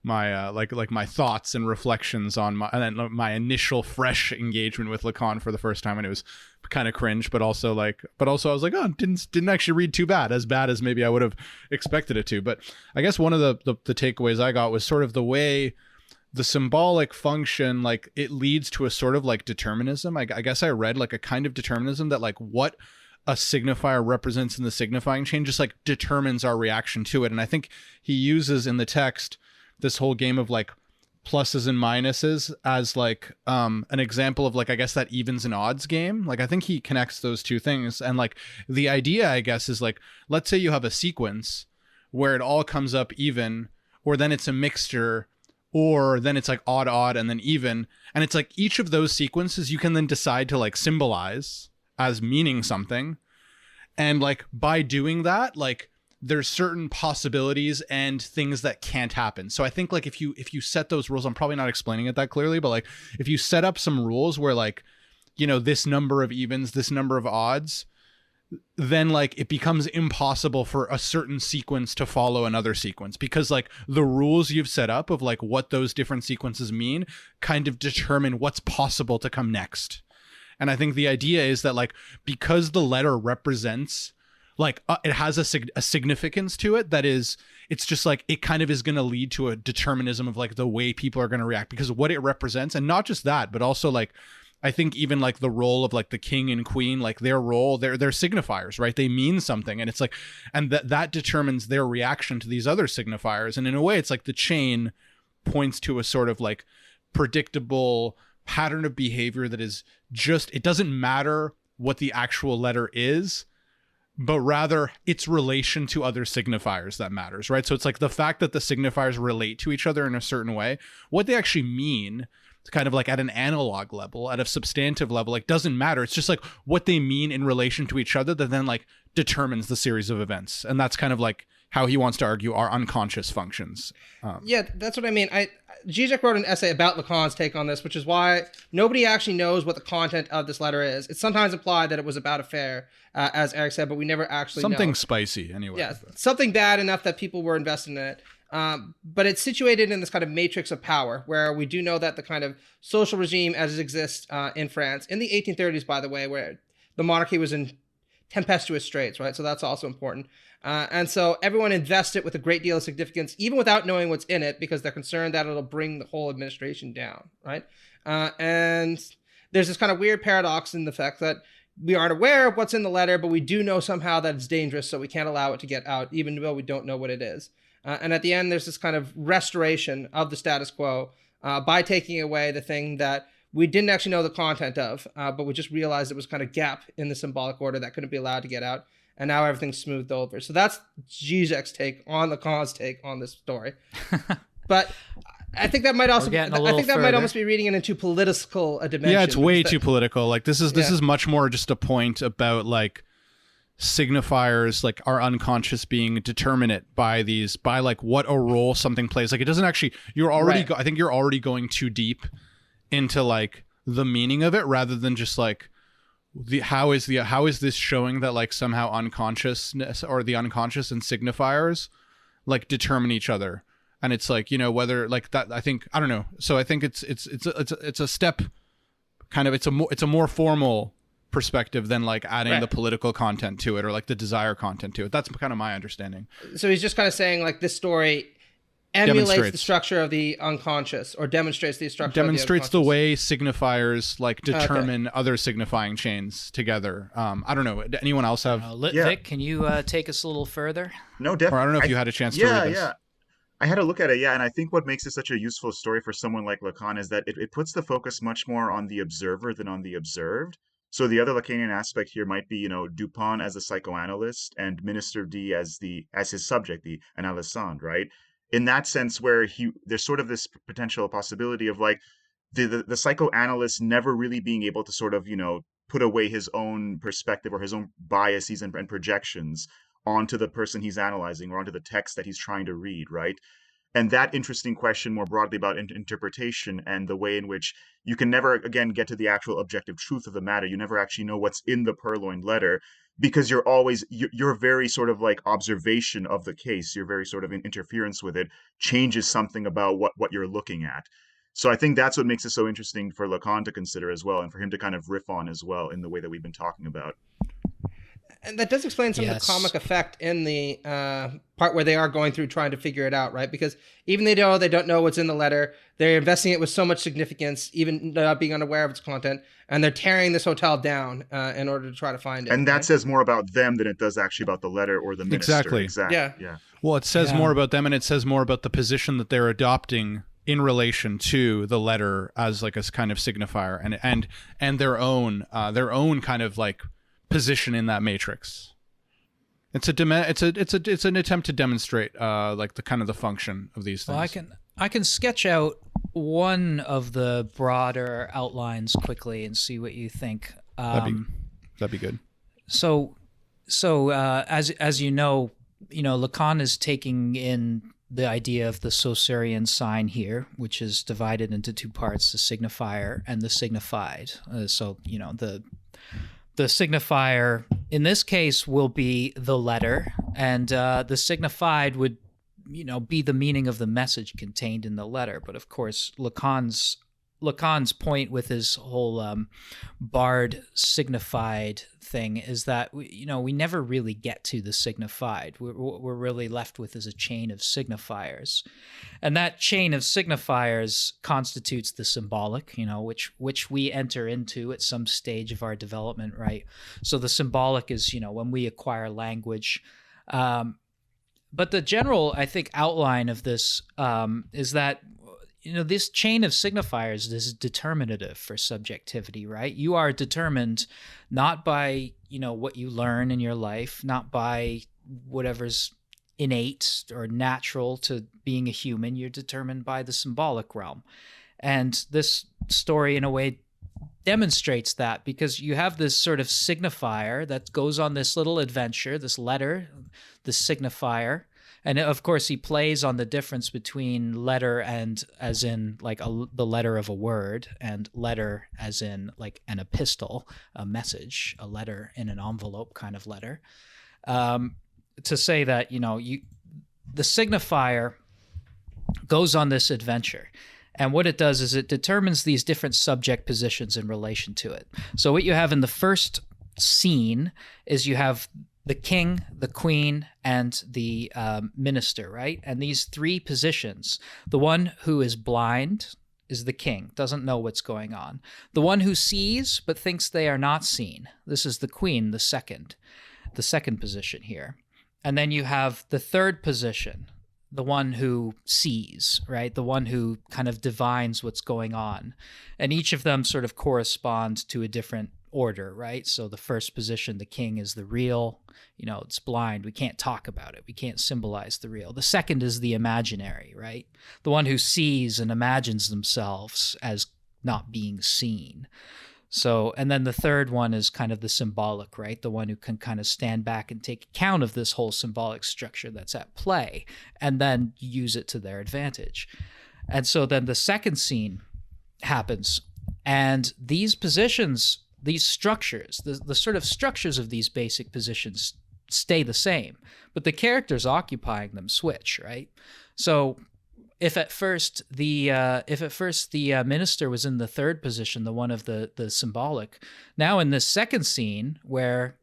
my my thoughts and reflections on my initial fresh engagement with Lacan for the first time, and it was kind of cringe, but also I was like, oh, didn't actually read too bad as maybe I would have expected it to. But I guess one of the takeaways I got was sort of the way the symbolic function, like, it leads to a sort of like determinism. I guess I read like a kind of determinism that like what a signifier represents in the signifying chain just like determines our reaction to it. And I think he uses in the text this whole game of like pluses and minuses as like an example of like, I guess, that evens and odds game. Like, I think he connects those two things. And like the idea, I guess, is like, let's say you have a sequence where it all comes up even, or then it's a mixture, or then it's like odd, and then even. And it's like each of those sequences you can then decide to like symbolize as meaning something. And like by doing that, like there's certain possibilities and things that can't happen. So I think like if you set those rules, I'm probably not explaining it that clearly, but like if you set up some rules where like, you know, this number of evens, this number of odds, then like it becomes impossible for a certain sequence to follow another sequence, because like the rules you've set up of like what those different sequences mean kind of determine what's possible to come next. And I think the idea is that like, because the letter represents like it has a significance to it that is, it's just like it kind of is going to lead to a determinism of like the way people are going to react because of what it represents. And not just that, but also like I think even like the role of like the king and queen, like their role, they're signifiers, right? They mean something. And it's like, and that determines their reaction to these other signifiers. And in a way, it's like the chain points to a sort of like predictable pattern of behavior that is just, it doesn't matter what the actual letter is, but rather its relation to other signifiers that matters, right? So it's like the fact that the signifiers relate to each other in a certain way, what they actually mean, kind of like at an analog level, at a substantive level, like doesn't matter. It's just like what they mean in relation to each other that then like determines the series of events. And that's kind of like how he wants to argue our unconscious functions. Yeah, that's what I mean. Zizek wrote an essay about Lacan's take on this, which is why nobody actually knows what the content of this letter is. It's sometimes implied that it was about affair, as Eric said, but we never actually know. Something spicy, anyway. Yeah, something bad enough that people were invested in it. But it's situated in this kind of matrix of power where we do know that the kind of social regime as it exists in France in the 1830s, by the way, where the monarchy was in tempestuous straits, right? So that's also important. And so everyone invests it with a great deal of significance, even without knowing what's in it, because they're concerned that it'll bring the whole administration down, right? And there's this kind of weird paradox in the fact that we aren't aware of what's in the letter, but we do know somehow that it's dangerous, so we can't allow it to get out, even though we don't know what it is. And at the end, there's this kind of restoration of the status quo by taking away the thing that we didn't actually know the content of, but we just realized it was kind of gap in the symbolic order that couldn't be allowed to get out. And now everything's smoothed over. So that's Zizek's take on Lacan's take on this story. But I think that might also might almost be reading it into political dimension. Yeah, it's way too political. Like this is much more just a point about like signifiers, like our unconscious being determinate by like what a role something plays. Like it doesn't actually, you're already I think you're already going too deep into like the meaning of it rather than just like how is this showing that like somehow unconsciousness or the unconscious and signifiers like determine each other. And it's like, you know, whether like that, I think, I don't know. So I think it's a step kind of, it's a more formal perspective than like adding the political content to it or like the desire content to it. That's kind of my understanding. So he's just kind of saying like this story emulates the structure of the unconscious or demonstrates the structure demonstrates of the way signifiers like determine other signifying chains together. I don't know. Anyone else have? Vic, can you take us a little further? No, definitely. Or I don't know if you had a chance to read this. Yeah. I had a look at it, and I think what makes it such a useful story for someone like Lacan is that it puts the focus much more on the observer than on the observed. So the other Lacanian aspect here might be, you know, Dupin as a psychoanalyst and Minister D as his subject, the analysand, right? In that sense, where there's sort of this potential possibility of like the psychoanalyst never really being able to sort of, you know, put away his own perspective or his own biases and projections onto the person he's analyzing or onto the text that he's trying to read, right? And that interesting question more broadly about interpretation and the way in which you can never, again, get to the actual objective truth of the matter. You never actually know what's in the Purloined letter because you're very sort of like observation of the case, your very sort of interference with it changes something about what you're looking at. So I think that's what makes it so interesting for Lacan to consider as well and for him to kind of riff on as well in the way that we've been talking about. And that does explain some of the comic effect in the part where they are going through trying to figure it out, right? Because even they don't know what's in the letter, they're investing it with so much significance, even not being unaware of its content, and they're tearing this hotel down in order to try to find it. And that says more about them than it does actually about the letter or the minister. Exactly. Yeah. Well, it says more about them, and it says more about the position that they're adopting in relation to the letter as like a kind of signifier, and their own kind of like position in that matrix. It's an attempt to demonstrate like the kind of the function of these things. Well, I can sketch out one of the broader outlines quickly and see what you think. That'd be good. So as you know, Lacan is taking in the idea of the Saussurian sign here, which is divided into two parts: the signifier and the signified. The signifier in this case will be the letter, and the signified would, be the meaning of the message contained in the letter. But of course, Lacan's Lacan's point with his whole barred signified thing is that we never really get to the signified. What we're really left with is a chain of signifiers, and that chain of signifiers constitutes the symbolic, which we enter into at some stage of our development, right? So the symbolic is when we acquire language. But the general, I think, outline of this is that this chain of signifiers is determinative for subjectivity, right? You are determined not by, what you learn in your life, not by whatever's innate or natural to being a human. You're determined by the symbolic realm. And this story, in a way, demonstrates that, because you have this sort of signifier that goes on this little adventure, this letter, the signifier. And of course, he plays on the difference between letter and as in like the letter of a word, and letter as in like an epistle, a message, a letter in an envelope kind of letter. To say that, the signifier goes on this adventure. And what it does is it determines these different subject positions in relation to it. So what you have in the first scene is you have the king, the queen, and the minister, right? And these three positions, the one who is blind is the king, doesn't know what's going on. The one who sees but thinks they are not seen, this is the queen, the second position here. And then you have the third position, the one who sees, right? The one who kind of divines what's going on. And each of them sort of correspond to a different order, right? So the first position, the king, is the real, it's blind. We can't talk about it. We can't symbolize the real. The second is the imaginary, right? The one who sees and imagines themselves as not being seen. So, and then the third one is kind of the symbolic, right? The one who can kind of stand back and take account of this whole symbolic structure that's at play and then use it to their advantage. And so then the second scene happens, and these positions, these structures, the sort of structures of these basic positions stay the same, but the characters occupying them switch, right? So if at first the minister was in the third position, the one of the symbolic, now in this second scene where,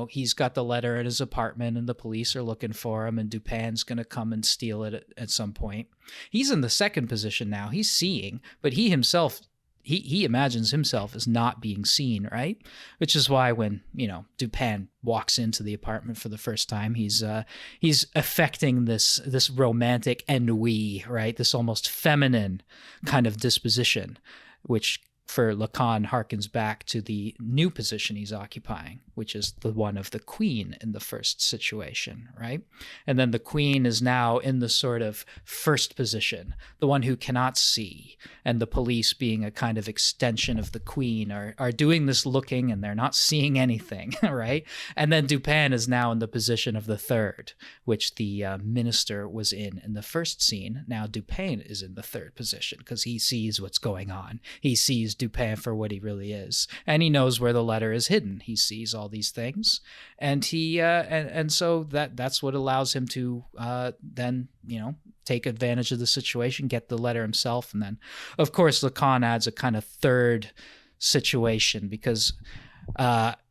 he's got the letter at his apartment and the police are looking for him and Dupin's going to come and steal it at some point, he's in the second position now. He's seeing, but he himself, he imagines himself as not being seen, right? Which is why when, Dupin walks into the apartment for the first time, he's affecting this romantic ennui, right? This almost feminine kind of disposition, which for Lacan harkens back to the new position he's occupying, which is the one of the queen in the first situation, right? And then the queen is now in the sort of first position, the one who cannot see, and the police, being a kind of extension of the queen, are doing this looking and they're not seeing anything, right? And then Dupin is now in the position of the third, which the minister was in the first scene. Now Dupin is in the third position because he sees what's going on. He sees Dupin for what he really is, and he knows where the letter is hidden. He sees all these things, and he and so that's what allows him to then take advantage of the situation, get the letter himself. And then of course Lacan adds a kind of third situation, because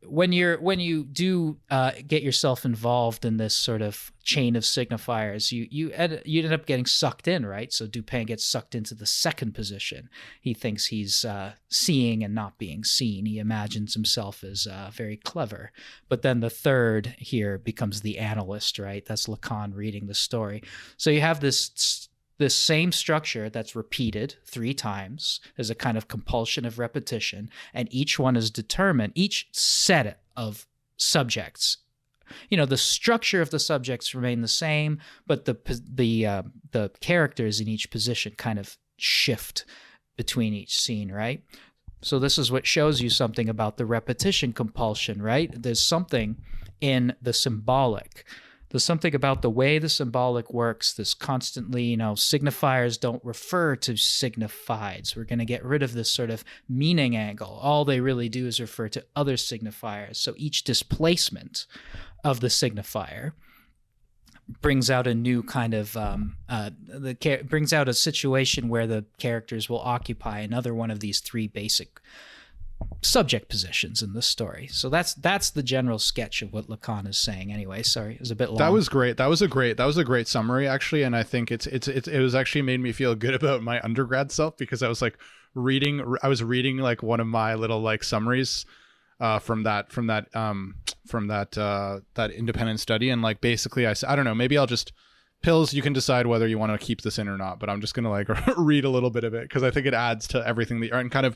when you do get yourself involved in this sort of chain of signifiers, you end up getting sucked in, right? So Dupin gets sucked into the second position. He thinks he's seeing and not being seen. He imagines himself as very clever. But then the third here becomes the analyst, right? That's Lacan reading the story. So you have this same structure that's repeated 3 times. There's a kind of compulsion of repetition, and each one is determined, each set of subjects, the structure of the subjects remain the same, but the characters in each position kind of shift between each scene, right? So this is what shows you something about the repetition compulsion, right? There's something in the symbolic. There's something about the way the symbolic works. This constantly, signifiers don't refer to signifieds. We're going to get rid of this sort of meaning angle. All they really do is refer to other signifiers. So each displacement of the signifier brings out a new kind of brings out a situation where the characters will occupy another one of these three basic subject positions in the story. So that's the general sketch of what Lacan is saying. Anyway, sorry, it was a bit long. That was great. That was a great summary, actually. And I think it was actually made me feel good about my undergrad self, because I was like reading like one of my little like summaries from that independent study, and like basically I don't know, maybe I'll just Pills, you can decide whether you want to keep this in or not, but I'm just gonna like read a little bit of it because I think it adds to everything that and kind of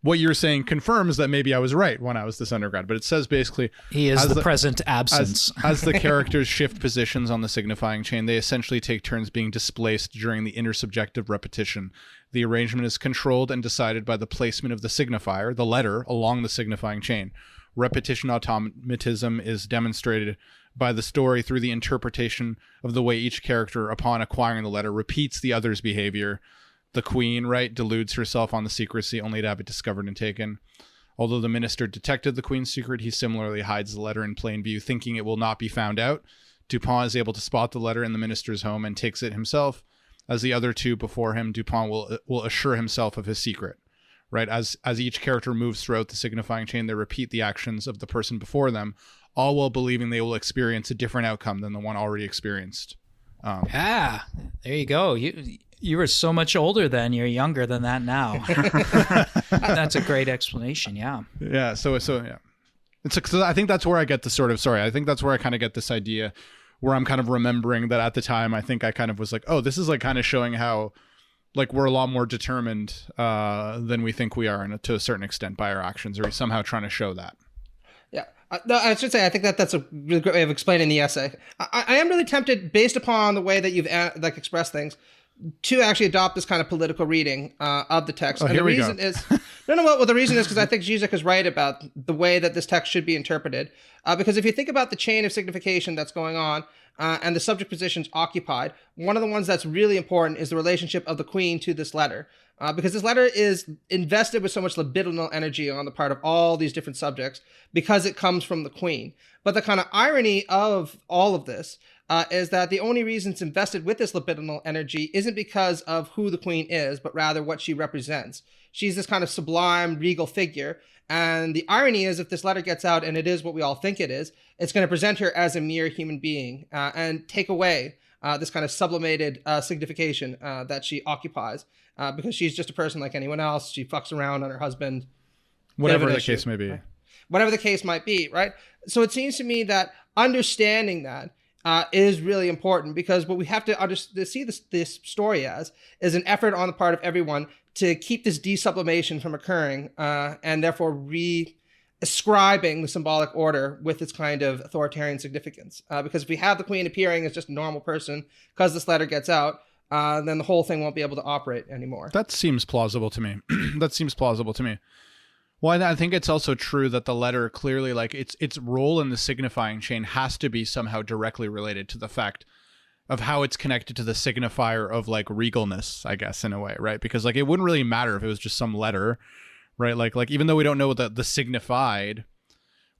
what you're saying confirms that maybe I was right when I was this undergrad. But it says basically he is the present absence. As the characters shift positions on the signifying chain, they essentially take turns being displaced during the intersubjective repetition. The arrangement is controlled and decided by the placement of the signifier, the letter, along the signifying chain. Repetition automatism is demonstrated by the story through the interpretation of the way each character, upon acquiring the letter, repeats the other's behavior. The queen, right, deludes herself on the secrecy only to have it discovered and taken. Although the minister detected the queen's secret, he similarly hides the letter in plain view, thinking it will not be found out. Dupont is able to spot the letter in the minister's home and takes it himself. As the other two before him, Dupont will assure himself of his secret. Right, as each character moves throughout the signifying chain, they repeat the actions of the person before them, all while believing they will experience a different outcome than the one already experienced. There you go. You were so much older then. You're younger than that now. That's a great explanation. Yeah. Yeah. So yeah. So I think that's where I get the sort of I think that's where I kind of get this idea, where I'm kind of remembering that at the time I think I kind of was like, oh, this is like kind of showing how, like, we're a lot more determined than we think we are, to a certain extent, by our actions, or somehow trying to show that. Yeah. No, I should say, I think that's a really great way of explaining the essay. I am really tempted, based upon the way that you've expressed things, to actually adopt this kind of political reading of the text. Oh, and here the we reason go. is, the reason is because I think Zizek is right about the way that this text should be interpreted. Because if you think about the chain of signification that's going on, and the subject positions occupied, one of the ones that's really important is the relationship of the queen to this letter. Because this letter is invested with so much libidinal energy on the part of all these different subjects because it comes from the queen. But the kind of irony of all of this is that the only reason it's invested with this libidinal energy isn't because of who the queen is, but rather what she represents. She's this kind of sublime, regal figure. And the irony is, if this letter gets out, and it is what we all think it is, it's going to present her as a mere human being and take away this kind of sublimated signification that she occupies, because she's just a person like anyone else. She fucks around on her husband. Whatever the case may be. Right? Whatever the case might be, right? So it seems to me that understanding that is really important, because what we have to see this story as is an effort on the part of everyone to keep this desublimation from occurring, and therefore re-ascribing the symbolic order with its kind of authoritarian significance. Because if we have the queen appearing as just a normal person because this letter gets out, then the whole thing won't be able to operate anymore. That seems plausible to me. Well, I think it's also true that the letter clearly, like, its role in the signifying chain has to be somehow directly related to the fact of how it's connected to the signifier of, like, regalness, I guess, in a way, right? Because, like, it wouldn't really matter if it was just some letter, right? Like even though we don't know what the signified,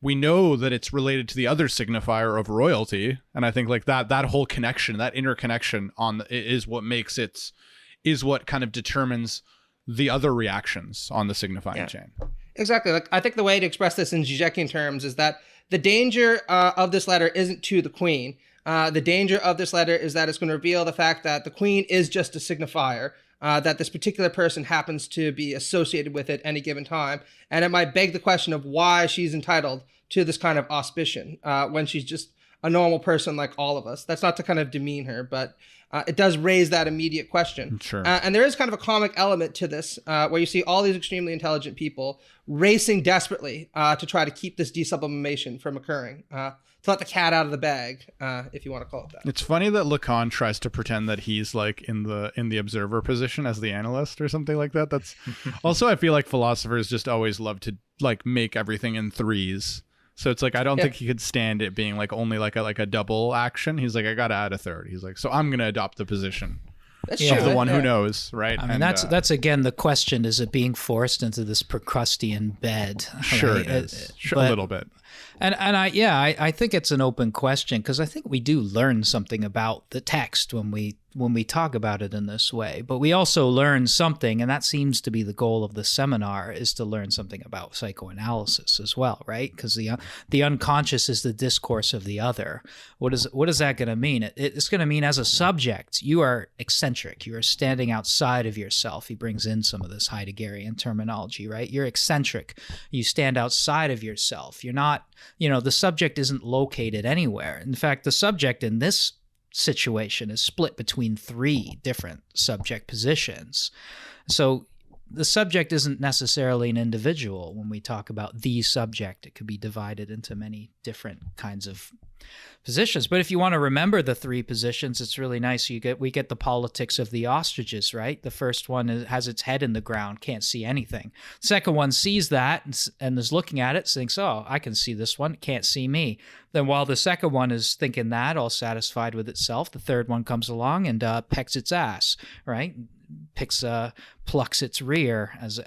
we know that it's related to the other signifier of royalty, and I think, like, that whole connection, that interconnection is what kind of determines the other reactions on the signifying chain. Exactly. Like, I think the way to express this in Zizekian terms is that the danger of this letter isn't to the queen. The danger of this letter is that it's going to reveal the fact that the queen is just a signifier, that this particular person happens to be associated with at any given time. And it might beg the question of why she's entitled to this kind of auspicion when she's just a normal person like all of us. That's not to kind of demean her, but it does raise that immediate question. Sure. And there is kind of a comic element to this, where you see all these extremely intelligent people racing desperately to try to keep this desublimation from occurring, to let the cat out of the bag, if you want to call it that. It's funny that Lacan tries to pretend that he's, like, in the observer position as the analyst or something like that. That's also, I feel like philosophers just always love to, like, make everything in threes. So it's like, I don't think he could stand it being, like, only like a double action. He's like, I gotta add a third. He's like, so I'm gonna adopt the position. That's Yeah. true. of the one yeah. who knows, right? I mean, that's again the question: is it being forced into this Procrustean bed? sure right? it is. Sure, But- a little bit. And I think it's an open question because I think we do learn something about the text when we talk about it in this way. But we also learn something, and that seems to be the goal of the seminar, is to learn something about psychoanalysis as well, right? Because the unconscious is the discourse of the other. What is that going to mean? It's going to mean as a subject, you are eccentric. You are standing outside of yourself. He brings in some of this Heideggerian terminology, right? You're eccentric. You stand outside of yourself. You're not, the subject isn't located anywhere. In fact, the subject in this situation is split between 3 different subject positions. So the subject isn't necessarily an individual. When we talk about the subject, it could be divided into many different kinds of positions. But if you want to remember the 3 positions, it's really nice. We get the politics of the ostriches, right? The first one has its head in the ground, can't see anything. Second one sees that and is looking at it, thinks, oh, I can see this one, can't see me. Then while the second one is thinking that, all satisfied with itself, the third one comes along and pecks its ass, right? Plucks its rear, as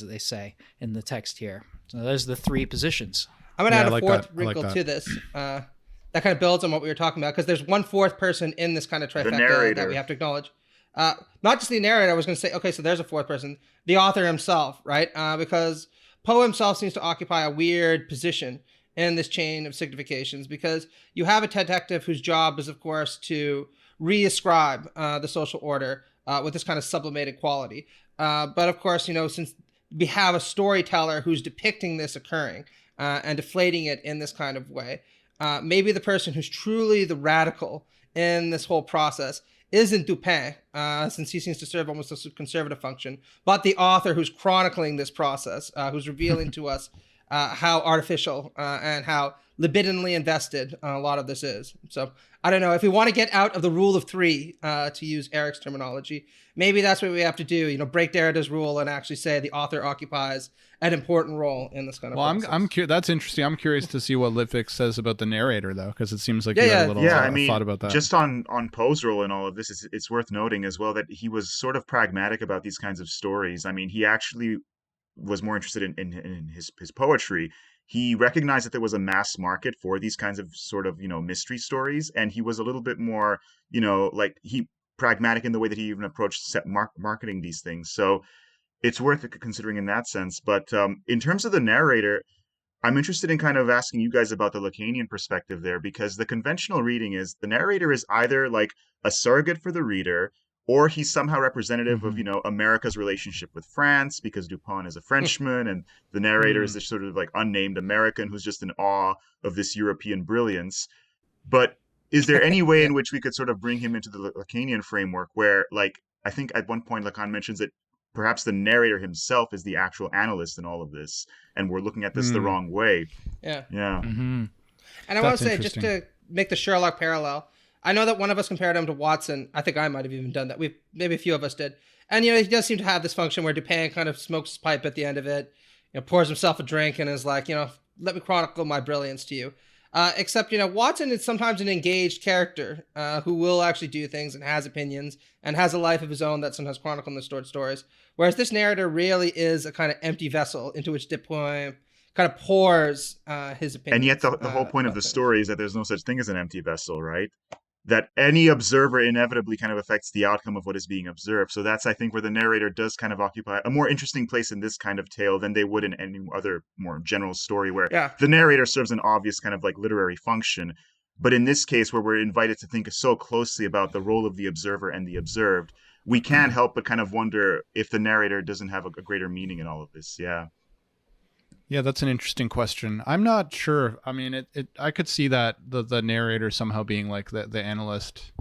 they say in the text here. So there's the 3 positions. I'm going to add I a like fourth that. I like wrinkle that. to this. That kind of builds on what we were talking about because there's one fourth person in this kind of trifecta narrator. that we have to acknowledge. Not just the narrator. I was going to say, okay, so there's a fourth person, the author himself, right? Because Poe himself seems to occupy a weird position in this chain of significations because you have a detective whose job is, of course, to reascribe the social order with this kind of sublimated quality. But of course, since we have a storyteller who's depicting this occurring and deflating it in this kind of way, maybe the person who's truly the radical in this whole process isn't Dupin, since he seems to serve almost a conservative function, but the author who's chronicling this process, who's revealing to us how artificial and how libidinally invested a lot of this is. So I don't know, if we want to get out of the rule of 3, to use Eric's terminology, maybe that's what we have to do, break Derrida's rule and actually say the author occupies an important role in this kind of process. I'm curious. That's interesting. I'm curious to see what Litvik says about the narrator, though, because it seems like you had a little thought about that. Just on Poe's role in all of this, it's worth noting as well that he was sort of pragmatic about these kinds of stories. I mean, he actually was more interested in his poetry. He recognized that there was a mass market for these kinds of sort of, mystery stories. And he was a little bit more, pragmatic in the way that he even approached marketing these things. So it's worth considering in that sense. But in terms of the narrator, I'm interested in kind of asking you guys about the Lacanian perspective there, because the conventional reading is the narrator is either like a surrogate for the reader, or he's somehow representative of, America's relationship with France, because Dupin is a Frenchman, and the narrator is this sort of like unnamed American who's just in awe of this European brilliance. But is there any way in which we could sort of bring him into the Lacanian framework where, like, I think at one point Lacan mentions that perhaps the narrator himself is the actual analyst in all of this, and we're looking at this the wrong way. Yeah. Mm-hmm. And I want to say, just to make the Sherlock parallel, I know that one of us compared him to Watson. I think I might have even done that. Maybe a few of us did. And, he does seem to have this function where Dupin kind of smokes his pipe at the end of it, pours himself a drink and is like, let me chronicle my brilliance to you. Except, Watson is sometimes an engaged character who will actually do things and has opinions and has a life of his own that sometimes chronicle in the short stories. Whereas this narrator really is a kind of empty vessel into which Dupin kind of pours his opinions. And yet the whole point of the story is that there's no such thing as an empty vessel, right? That any observer inevitably kind of affects the outcome of what is being observed. So that's, I think, where the narrator does kind of occupy a more interesting place in this kind of tale than they would in any other more general story where the narrator serves an obvious kind of like literary function. But in this case, where we're invited to think so closely about the role of the observer and the observed, we can't help but kind of wonder if the narrator doesn't have a greater meaning in all of this. Yeah. Yeah, that's an interesting question. I'm not sure. I mean, I could see that the narrator somehow being like the analyst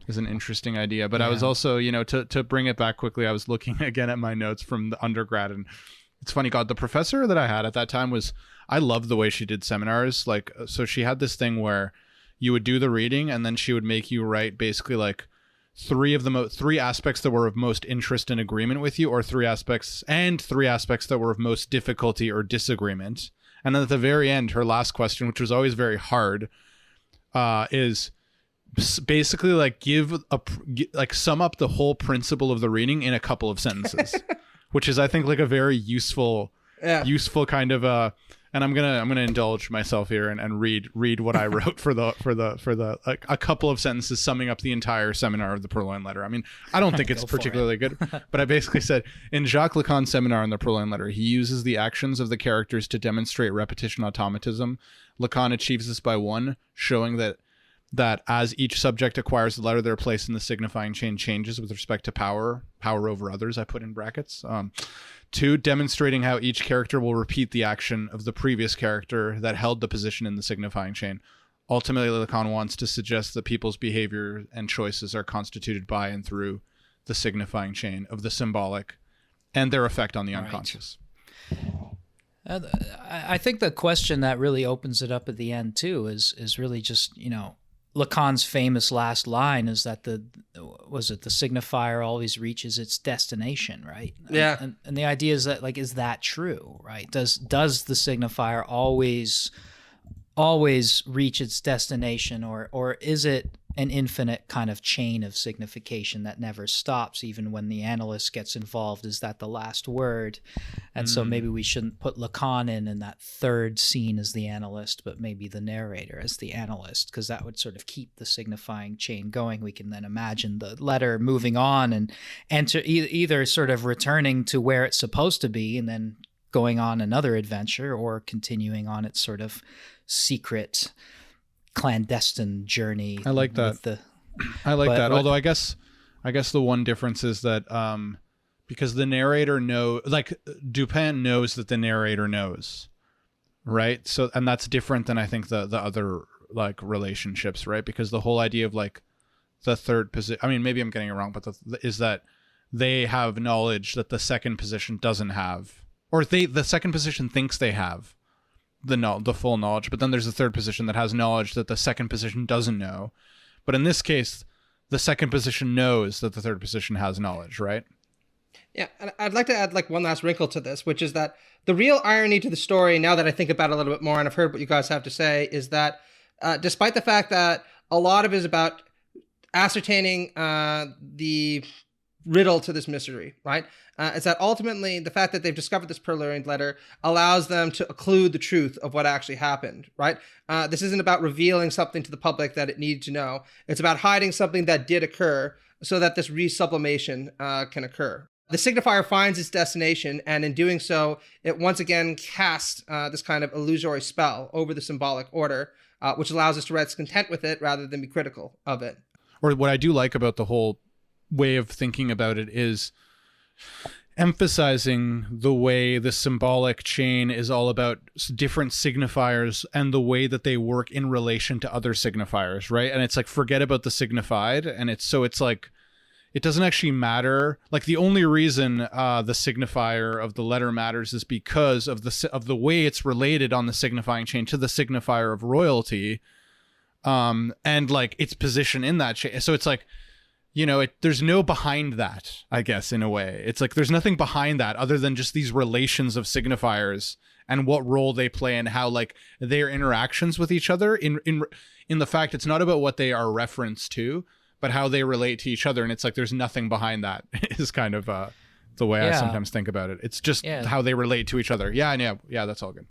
is an interesting idea. But I was also, to bring it back quickly, I was looking again at my notes from the undergrad, and it's funny, God, the professor that I had at that time I loved the way she did seminars. Like, so she had this thing where you would do the reading and then she would make you write basically like three aspects that were of most interest and agreement with you, or three aspects that were of most difficulty or disagreement. And then at the very end, her last question, which was always very hard, is basically like sum up the whole principle of the reading in a couple of sentences, which is I think like a very useful kind of and I'm gonna indulge myself here and read what I wrote for a couple of sentences summing up the entire seminar of the Purloined Letter. I mean, I don't think it's particularly good, but I basically said in Jacques Lacan's seminar on the Purloined Letter, he uses the actions of the characters to demonstrate repetition automatism. Lacan achieves this by 1, showing that as each subject acquires the letter, their place in the signifying chain changes with respect to power over others, I put in brackets. 2, demonstrating how each character will repeat the action of the previous character that held the position in the signifying chain. Ultimately, Lacan wants to suggest that people's behavior and choices are constituted by and through the signifying chain of the symbolic and their effect on the unconscious. I think the question that really opens it up at the end too is really just, Lacan's famous last line is that the signifier always reaches its destination, right? Yeah. And the idea is that, like, is that true, right? Does the signifier always reach its destination, or is it an infinite kind of chain of signification that never stops, even when the analyst gets involved? Is that the last word? And so maybe we shouldn't put Lacan in that third scene as the analyst, but maybe the narrator as the analyst, because that would sort of keep the signifying chain going. We can then imagine the letter moving on and enter either sort of returning to where it's supposed to be and then going on another adventure, or continuing on its sort of secret clandestine journey. I like that. Although I guess the one difference is that because the narrator Dupin knows that the narrator knows, right? So, and that's different than I think the other like relationships, right? Because the whole idea of like the third position, I mean, maybe I'm getting it wrong, but is that they have knowledge that the second position doesn't have, or the second position thinks they have the full knowledge, but then there's a third position that has knowledge that the second position doesn't know. But in this case, the second position knows that the third position has knowledge, right? Yeah, and I'd like to add like one last wrinkle to this, which is that the real irony to the story, now that I think about it a little bit more and I've heard what you guys have to say, is that despite the fact that a lot of it is about ascertaining the riddle to this mystery, right? It's that ultimately the fact that they've discovered this Purloined letter allows them to occlude the truth of what actually happened, right? This isn't about revealing something to the public that it needed to know. It's about hiding something that did occur so that this resublimation can occur. The signifier finds its destination, and in doing so, it once again casts this kind of illusory spell over the symbolic order, which allows us to rest content with it rather than be critical of it. Or what I do like about the whole way of thinking about it is emphasizing the way the symbolic chain is all about different signifiers and the way that they work in relation to other signifiers, right? And it's like, forget about the signified, and it's like it doesn't actually matter. Like the only reason the signifier of the letter matters is because of the way it's related on the signifying chain to the signifier of royalty, and like its position in that chain. So it's like, there's no behind that, I guess, in a way. It's like there's nothing behind that other than just these relations of signifiers and what role they play and how like their interactions with each other in the fact it's not about what they are referenced to, but how they relate to each other. And it's like there's nothing behind that is kind of the way I sometimes think about it. It's just how they relate to each other. Yeah, that's all good.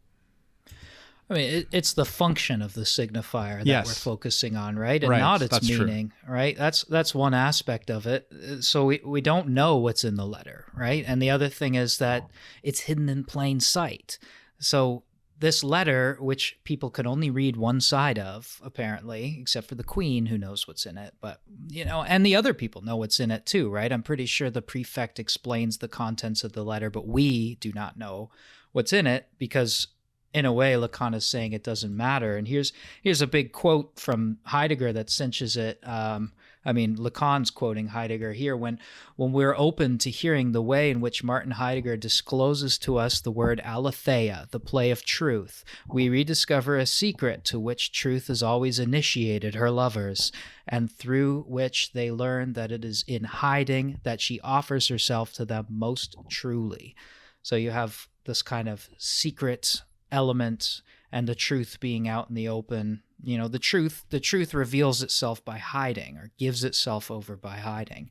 I mean, it's the function of the signifier that we're focusing on, right? And not its meaning, right? That's one aspect of it. So we don't know what's in the letter, right? And the other thing is that it's hidden in plain sight. So this letter, which people can only read one side of, apparently, except for the queen who knows what's in it, but, and the other people know what's in it too, right? I'm pretty sure the prefect explains the contents of the letter, but we do not know what's in it because, in a way, Lacan is saying it doesn't matter. And here's a big quote from Heidegger that cinches it. Lacan's quoting Heidegger here. When we're open to hearing the way in which Martin Heidegger discloses to us the word aletheia, the play of truth, we rediscover a secret to which truth has always initiated her lovers, and through which they learn that it is in hiding that she offers herself to them most truly. So you have this kind of secret element and the truth being out in the open. You know, the truth reveals itself by hiding, or gives itself over by hiding.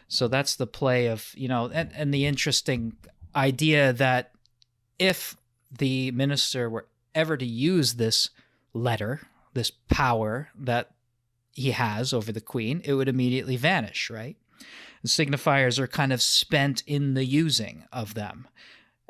So that's the play of, you know, and the interesting idea that if the minister were ever to use this letter, this power that he has over the queen, it would immediately vanish, right? The signifiers are kind of spent in the using of them.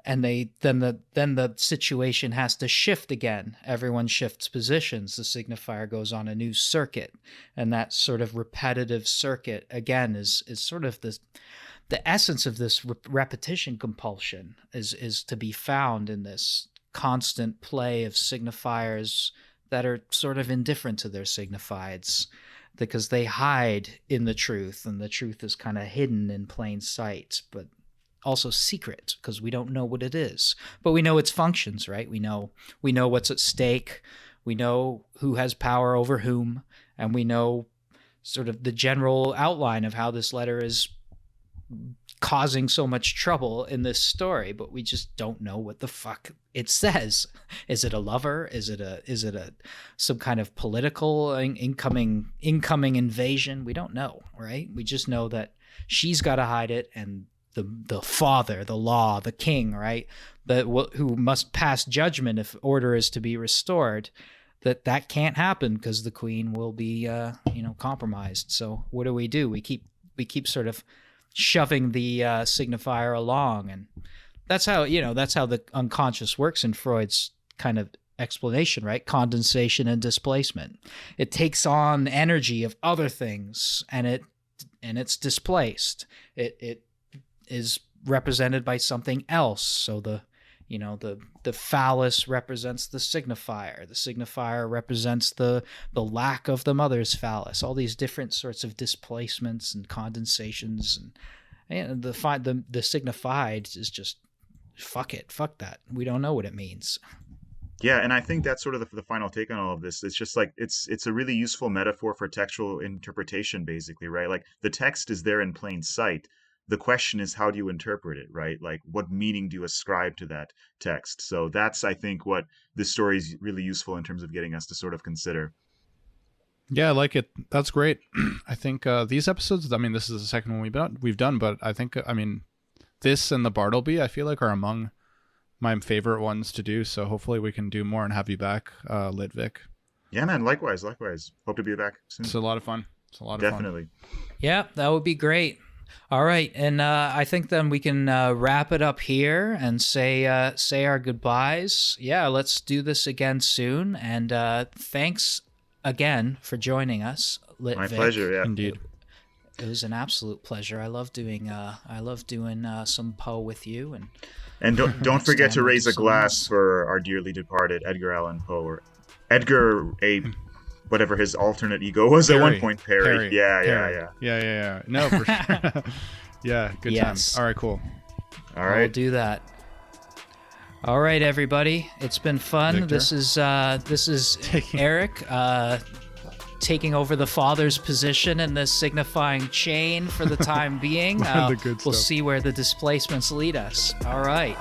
And then the situation has to shift again. Everyone shifts positions. The signifier goes on a new circuit, and that sort of repetitive circuit again is sort of the essence of this repetition compulsion is to be found in this constant play of signifiers that are sort of indifferent to their signifieds, because they hide in the truth, and the truth is kind of hidden in plain sight, but also secret, because we don't know what it is, but we know its functions, right? We know what's at stake. We know who has power over whom, and we know sort of the general outline of how this letter is causing so much trouble in this story, but we just don't know what the fuck it says. Is it a lover? Is it a some kind of political incoming invasion? We don't know, right? We just know that she's got to hide it, and the father, the law, the king, right, who must pass judgment if order is to be restored, that can't happen because the queen will be compromised. So what do? We keep sort of shoving the signifier along, and that's how the unconscious works in Freud's kind of explanation, right? Condensation and displacement. It takes on energy of other things, and it's displaced. It is represented by something else. So the phallus represents the signifier. The signifier represents the lack of the mother's phallus. All these different sorts of displacements and condensations, and the signified is just fuck that. We don't know what it means. Yeah, and I think that's sort of the final take on all of this. It's just like it's a really useful metaphor for textual interpretation, basically, right? Like the text is there in plain sight. The question is, how do you interpret it, right? Like, what meaning do you ascribe to that text? So that's, I think, what this story is really useful in terms of getting us to sort of consider. Yeah, I like it. That's great. I think these episodes, I mean, this is the second one we've done, but I think, this and the Bartleby, I feel like, are among my favorite ones to do. So hopefully we can do more and have you back, Litvik. Yeah, man. Likewise. Hope to be back soon. It's a lot of fun. Definitely. Yeah, that would be great. All right, and I think then we can wrap it up here and say our goodbyes. Yeah, let's do this again soon, and thanks again for joining us, Litvik. My pleasure. Yeah, indeed. It was an absolute pleasure. I love doing some Poe with you, and don't forget to raise a glass for our dearly departed Edgar Allan Poe, or Edgar A. whatever his alternate ego was Perry. At one point, Perry. Perry. Yeah. No, for sure. Yeah, good times. All right, cool. All right. We'll do that. All right, everybody. It's been fun. Victor. This is Eric taking over the father's position in this signifying chain for the time being. The good we'll stuff. see where the displacements lead us. All right.